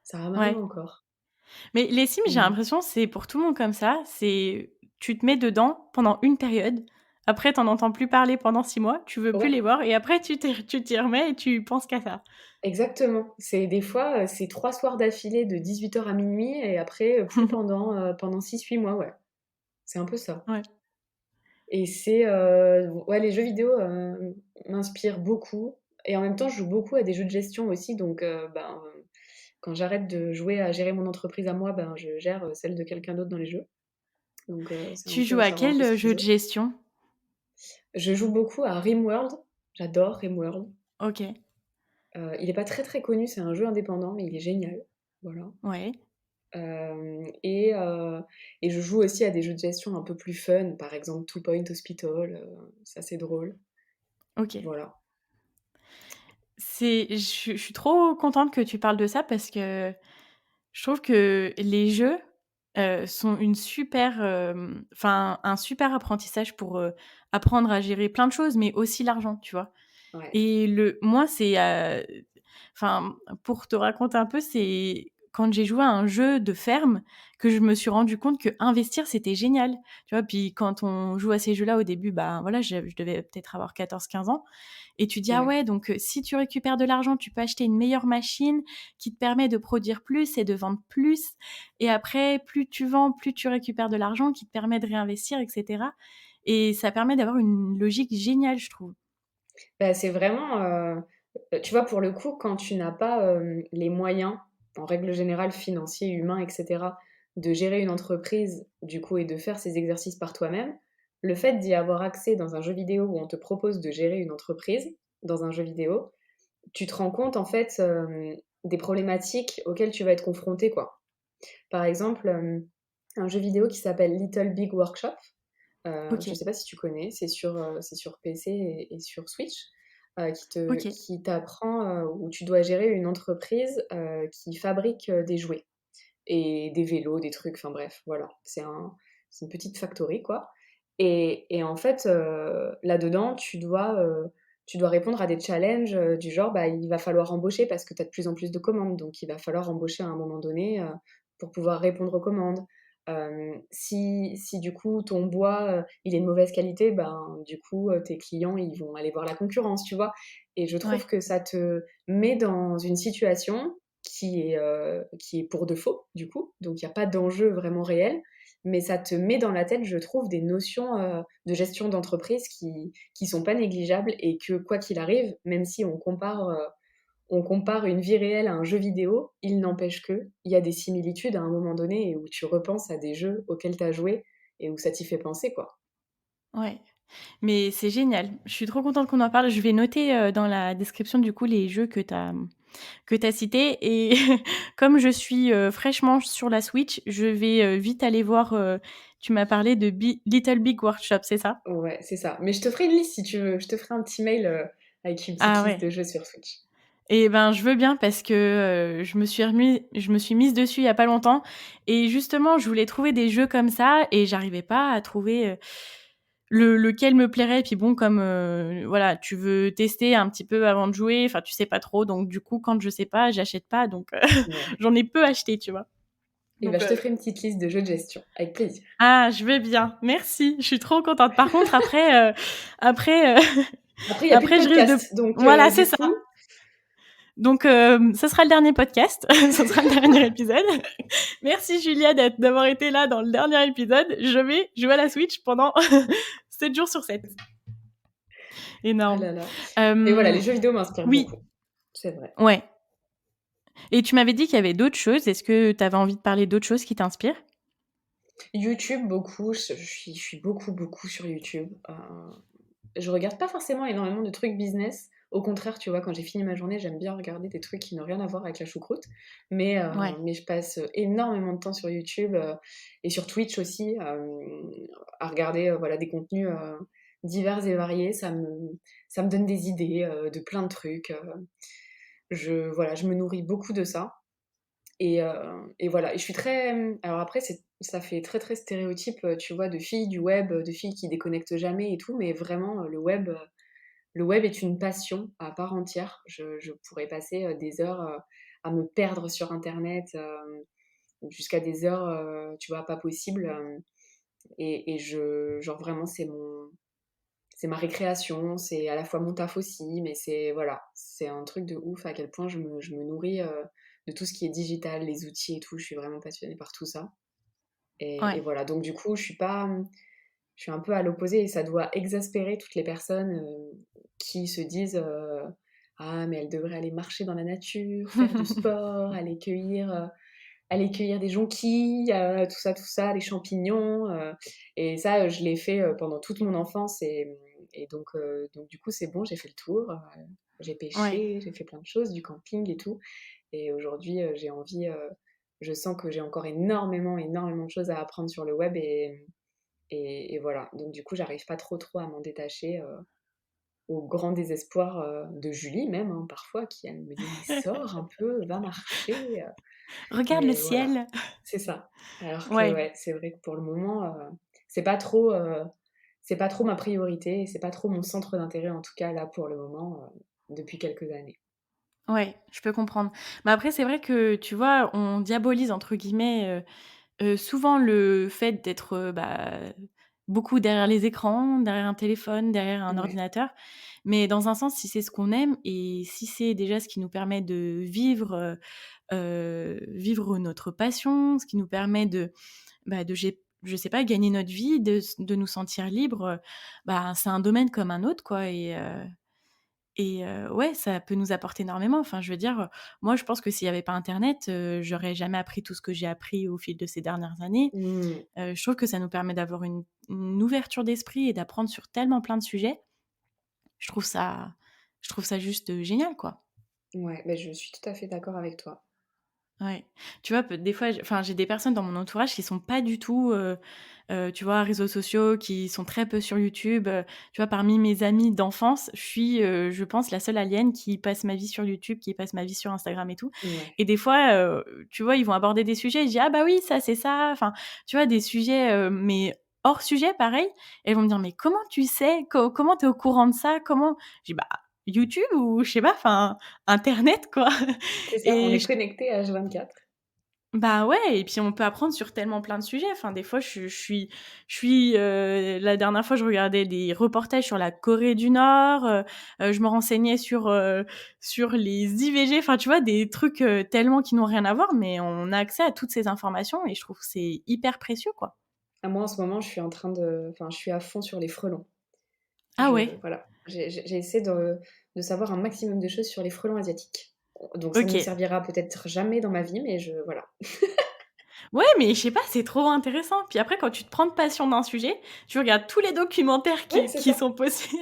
Ça m'arrive ouais. encore. Mais les Sims, j'ai Mmh. l'impression, c'est pour tout le monde comme ça. C'est tu te mets dedans pendant une période. Après, t'en entends plus parler pendant 6 mois. Tu veux plus Ouais, les voir et après tu t'y remets et tu penses qu'à ça. exactement. C'est des fois, c'est 3 soirs d'affilée de 18h à minuit et après, plus pendant 6-8 mois, ouais. C'est un peu ça. Ouais. Et ouais, les jeux vidéo, m'inspirent beaucoup et en même temps, je joue beaucoup à des jeux de gestion aussi donc quand j'arrête de jouer à gérer mon entreprise à moi, ben, je gère, celle de quelqu'un d'autre dans les jeux. Donc c'est un Tu joues peu à ça rejoint un peu quel ce que tu jeu de disais. gestion? Je joue beaucoup à RimWorld, j'adore RimWorld. OK. Il est pas très, très connu, c'est un jeu indépendant, mais il est génial. Voilà. Ouais. Et je joue aussi à des jeux de gestion un peu plus fun, par exemple Two Point Hospital, ça c'est drôle. OK. Voilà. Je suis trop contente que tu parles de ça parce que je trouve que les jeux, sont une super, enfin, un super apprentissage pour, apprendre à gérer plein de choses, mais aussi l'argent, tu vois? Ouais, Et moi, c'est, enfin, pour te raconter un peu, c'est quand j'ai joué à un jeu de ferme que je me suis rendu compte que investir c'était génial, tu vois? Puis quand on joue à ces jeux-là au début, bah, voilà, je devais peut-être avoir 14 15 ans et tu dis: «Ah ouais. ouais, donc si tu récupères de l'argent, tu peux acheter une meilleure machine qui te permet de produire plus et de vendre plus et après plus tu vends, plus tu récupères de l'argent qui te permet de réinvestir et cetera» et ça permet d'avoir une logique géniale, je trouve. Bah, c'est vraiment, tu vois, pour le coup, quand tu n'as pas, les moyens, en règle générale financiers, humains et cetera, de gérer une entreprise, du coup et de faire ces exercices par toi-même, le fait d'y avoir accès dans un jeu vidéo où on te propose de gérer une entreprise, dans un jeu vidéo, tu te rends compte en fait, des problématiques auxquelles tu vas être confronté, quoi. Par exemple, un jeu vidéo qui s'appelle Little Big Workshop, je ne OK, sais pas si tu connais, c'est sur PC et sur Switch, OK. qui t'apprend, où tu dois gérer une entreprise, qui fabrique, des jouets et des vélos, des trucs, enfin bref, voilà. C'est une petite factory, quoi et en fait, là-dedans, tu dois répondre à des challenges, du genre, bah, il va falloir embaucher parce que tu as de plus en plus de commandes, donc il va falloir embaucher à un moment donné, pour pouvoir répondre aux commandes. Si du coup ton bois, il est de mauvaise qualité, ben, du coup, tes clients, ils vont aller voir la concurrence, tu vois? Et je trouve Ouais. que ça te met dans une situation qui est pour de faux, du coup, donc il y a pas d'enjeu vraiment réel, mais ça te met dans la tête, je trouve, des notions, de gestion d'entreprise qui sont pas négligeables et que quoi qu'il arrive, même si on compare une vie réelle à un jeu vidéo, il n'empêche qu'il y a des similitudes à un moment donné et où tu repenses à des jeux auxquels tu as joué et où ça t'y fait penser, quoi. Ouais, mais c'est génial. Je suis trop contente qu'on en parle. Je vais noter, dans la description, du coup, les jeux que tu as cités et comme je suis, fraîchement sur la Switch, je vais, vite aller voir, tu m'as parlé de Little Big Workshop, c'est ça? Ouais, c'est ça. Mais je te ferai une liste si tu veux. Je te ferai un petit mail, avec une petite Ah liste ouais de jeux sur Switch. et ben, je veux bien parce que, je me suis mise dessus il y a pas longtemps et justement, je voulais trouver des jeux comme ça et j'arrivais pas à trouver, lequel me plairait. Puis bon, comme, voilà, tu veux tester un petit peu avant de jouer, enfin, tu sais pas trop donc du coup, quand je sais pas, j'achète pas donc Ouais. j'en ai peu acheté, tu vois? Et bah, Donc je te ferai une petite liste de jeux de gestion, avec plaisir. ah, je vais bien, merci, je suis trop contente. Par contre après, Après, il y a plus de après je risque de podcast, donc voilà, c'est du ça. coup, Donc ce sera le dernier podcast, ce sera le dernier épisode. Merci Julia d'avoir été là dans le dernier épisode. Je vais jouer à la Switch pendant 7 jours sur 7. ah Énorme. là là. Mais voilà, les Hem, jeux vidéo m'inspirent oui, beaucoup, c'est vrai. ouais. Et tu m'avais dit qu'il y avait d'autres choses. Est-ce que tu avais envie de parler d'autres choses qui t'inspirent? YouTube, beaucoup, je suis beaucoup, beaucoup sur YouTube. Je regarde pas forcément énormément de trucs business. Au contraire, tu vois, quand j'ai fini ma journée, j'aime bien regarder des trucs qui n'ont rien à voir avec la choucroute. Ouais. Mais je passe énormément de temps sur YouTube et sur Twitch aussi à regarder voilà, des contenus divers et variés. Ça me donne des idées de plein de trucs. Voilà, je me nourris beaucoup de ça. Et voilà, et je suis très, alors après ça fait très, très stéréotype, tu vois, de filles du web, de filles qui déconnectent jamais et tout, mais vraiment, le web est une passion à part entière. Je pourrais passer, des heures, à me perdre sur internet, jusqu'à des heures, tu vois, pas possibles. Et genre vraiment, c'est ma récréation, c'est à la fois mon taf aussi, mais c'est, voilà, c'est un truc de ouf à quel point je me nourris de tout ce qui est digital, les outils et tout. Je suis vraiment passionnée par tout ça. Et Ouais. voilà, donc du coup, je suis un peu à l'opposé et ça doit exaspérer toutes les personnes qui se disent ah, mais elle devrait aller marcher dans la nature, faire du sport, aller cueillir des jonquilles, tout ça, les champignons. Et ça, je l'ai fait pendant toute mon enfance. Et donc du coup, c'est bon, j'ai fait le tour. J'ai Ouais. pêché, j'ai fait plein de choses, du camping et tout. Et aujourd'hui, j'ai envie, je sens que j'ai encore énormément, énormément de choses à apprendre sur le web. Et voilà. Donc du coup, j'arrive pas trop à m'en détacher. Au grand désespoir de Julie même, hein, parfois, qui elle me dit: «Mais sors un peu, va marcher». Regarde le Mais voilà, ciel. c'est ça. Alors que Ouais. ouais, c'est vrai que pour le moment, c'est pas trop, heu, c'est pas trop ma priorité et c'est pas trop mon centre d'intérêt, en tout cas là pour le moment, depuis quelques années. Ouais, je peux comprendre. Mais après, c'est vrai que, tu vois, on «diabolise» entre guillemets, souvent le fait d'être, beaucoup derrière les écrans, derrière un téléphone, derrière un Ouais. ordinateur. Mais dans un sens, si c'est ce qu'on aime et si c'est déjà ce qui nous permet de vivre, vivre notre passion, ce qui nous permet de je sais pas, gagner notre vie, de nous sentir libres, c'est un domaine comme un autre, quoi. Ouais, ça peut nous apporter énormément. Enfin, je veux dire, moi, je pense que s'il y avait pas internet, j'aurais jamais appris tout ce que j'ai appris au fil de ces dernières années. Mmh. Je trouve que ça nous permet d'avoir une ouverture d'esprit et d'apprendre sur tellement plein de sujets. Je trouve ça je trouve ça juste, génial, quoi. Ouais, mais je suis tout à fait d'accord avec toi. Ouais. Tu vois, des fois, j'ai des personnes dans mon entourage qui sont pas du tout, tu vois, réseaux sociaux, qui sont très peu sur YouTube. Tu vois, parmi mes amis d'enfance, je suis, je pense, la seule alien qui passe ma vie sur YouTube, qui passe ma vie sur Instagram et tout. Ouais. Et des fois, tu vois, ils vont aborder des sujets et je dis: «Ah bah oui, ça, c'est ça». Enfin, tu vois, des sujets, mais hors sujet, pareil. Et elles vont me dire: «Mais comment tu sais? Comment tu es au courant de ça? Comment?» Je dis: «Bah, YouTube ou je sais pas, enfin, internet, quoi». C'est ça, on Et est connectés H24. bah, ouais, et puis on peut apprendre sur tellement plein de sujets. Enfin, des fois, la dernière fois, je regardais des reportages sur la Corée du Nord, je me renseignais sur les IVG, enfin, tu vois, des trucs, tellement qui n'ont rien à voir, mais on a accès à toutes ces informations et je trouve que c'est hyper précieux, quoi. Ah, moi, en ce moment, je suis à fond sur les frelons. Ah ouais? Voilà, j'ai essayé de savoir un maximum de choses sur les frelons asiatiques. Donc ça ne me OK. servira peut-être jamais dans ma vie, mais voilà. Ouais, mais je sais pas, c'est trop intéressant. Puis après, quand tu te prends de passion d'un sujet, tu regardes tous les documentaires Ouais, qui c'est qui ça. sont possibles.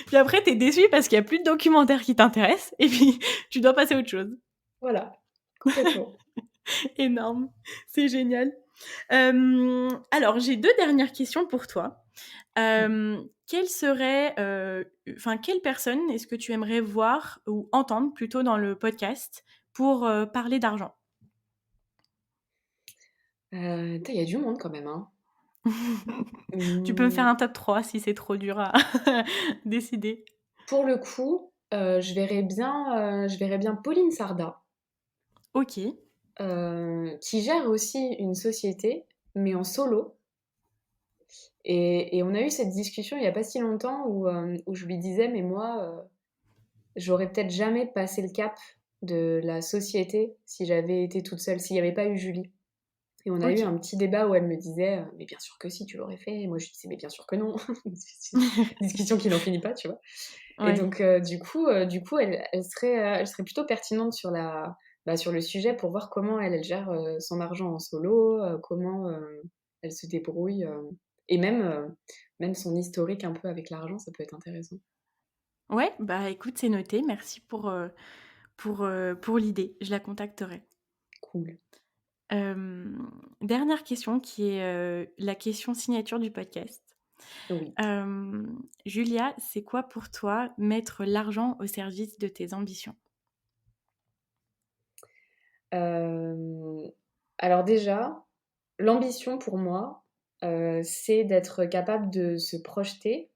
Puis après, tu es déçu parce qu'il y a plus de documentaires qui t'intéressent et puis tu dois passer à autre chose. Voilà, complètement. Énorme, c'est génial. Alors j'ai 2 dernières questions pour toi. Mmh. Quelle serait, enfin quelle personne est-ce que tu aimerais voir ou entendre plutôt dans le podcast pour, parler d'argent? Il y a du monde quand même, hein. Tu peux me faire Mmh, un top 3 si c'est trop dur à décider. pour le coup, je verrais bien Pauline Sarda, OK, qui gère aussi une société, mais en solo. Et on a eu cette discussion il y a pas si longtemps où je lui disais: «Mais moi, j'aurais peut-être jamais passé le cap de la société si j'avais été toute seule, s'il y avait pas eu Julie». Et on a eu OK. un petit débat où elle me disait: «Mais bien sûr que si, tu l'aurais fait». Et moi je lui disais: «Mais bien sûr que non». C'est une discussion qui n'en finit pas, tu vois? Et Ouais. donc du coup elle serait plutôt pertinente sur le sujet pour voir comment elle gère, son argent en solo, comment, elle se débrouille, et même son historique un peu avec l'argent, ça peut être intéressant. Ouais, bah, écoute, c'est noté. Merci pour l'idée. Je la contacterai. Cool. Dernière question qui est, la question signature du podcast. Oui. Julia, c'est quoi pour toi mettre l'argent au service de tes ambitions? Hem, alors déjà, l'ambition pour moi, c'est d'être capable de se projeter,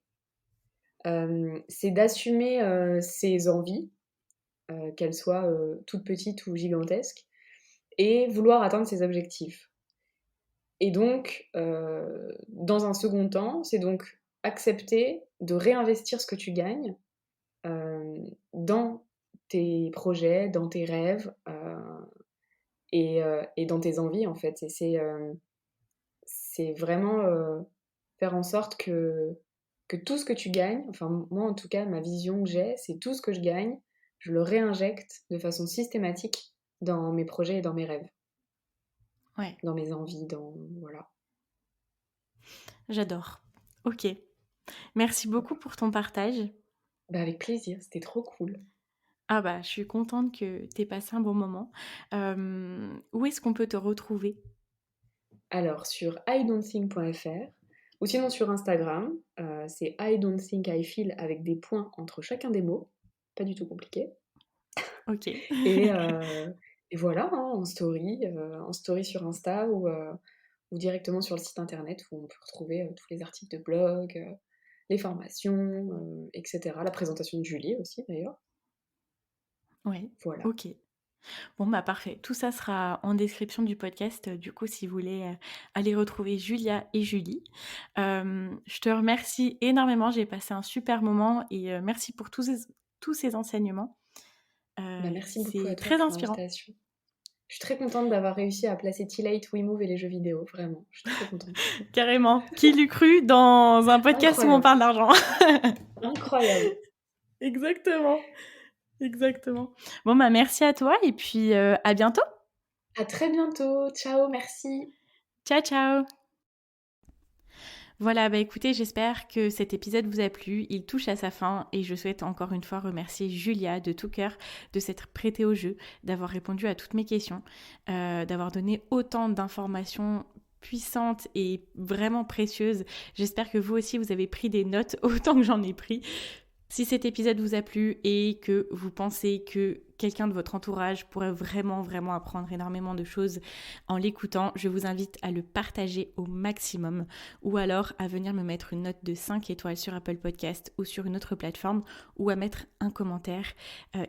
c'est d'assumer, ses envies, qu'elles soient, toutes petites ou gigantesques, et vouloir atteindre ses objectifs. Et donc, dans un second temps, c'est donc accepter de réinvestir ce que tu gagnes, dans tes projets, dans tes rêves, et dans tes envies, en fait. Et c'est vraiment, faire en sorte que tout ce que tu gagnes, enfin moi en tout cas, ma vision que j'ai, c'est tout ce que je gagne, je le réinjecte de façon systématique dans mes projets et dans mes rêves, Ouais, dans mes envies, voilà. j'adore. Ok. Merci beaucoup pour ton partage. Bah, avec plaisir, c'était trop cool. Ah bah, je suis contente que tu aies passé un bon moment. Où est-ce qu'on peut te retrouver? Alors sur idon'tthink.fr ou sinon sur Instagram, c'est I don't think I feel avec des points entre chacun des mots, pas du tout compliqué. Ok. Et, et voilà, hein, en story sur Insta ou directement sur le site internet où on peut retrouver tous les articles de blog, les formations, etc. La présentation de Julie aussi d'ailleurs. Ouais, Voilà. ok. Bon, bah parfait. Tout ça sera en description du podcast, du coup, si vous voulez aller retrouver Julia et Julie. Je te remercie énormément. J'ai passé un super moment et merci pour tous ces enseignements. Bah, merci beaucoup à C'est toi très pour inspirant. l'invitation. Je suis très contente d'avoir réussi à placer Tillate, WeMove et les jeux vidéo, vraiment. Je suis trop contente. Carrément. Qui l'eût cru dans un podcast où on Incroyable, parle d'argent? incroyable. Exactement. Exactement. Bon, bah merci à toi et puis à bientôt. À très bientôt. Ciao, merci. Ciao, ciao. Voilà, bah écoutez, j'espère que cet épisode vous a plu. Il touche à sa fin et je souhaite encore une fois remercier Julia de tout cœur de s'être prêtée au jeu, d'avoir répondu à toutes mes questions, d'avoir donné autant d'informations puissantes et vraiment précieuses. J'espère que vous aussi vous avez pris des notes autant que j'en ai pris. Si cet épisode vous a plu et que vous pensez que quelqu'un de votre entourage pourrait vraiment apprendre énormément de choses en l'écoutant, je vous invite à le partager au maximum ou alors à venir me mettre une note de 5 étoiles sur Apple Podcast ou sur une autre plateforme ou à mettre un commentaire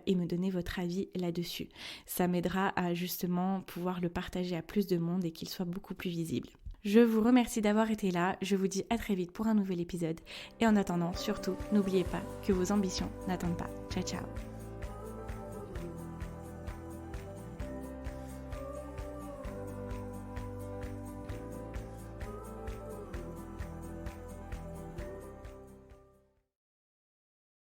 et me donner votre avis là-dessus. Ça m'aidera à justement pouvoir le partager à plus de monde et qu'il soit beaucoup plus visible. Je vous remercie d'avoir été là, je vous dis à très vite pour un nouvel épisode et en attendant, surtout, n'oubliez pas que vos ambitions n'attendent pas. Ciao ciao.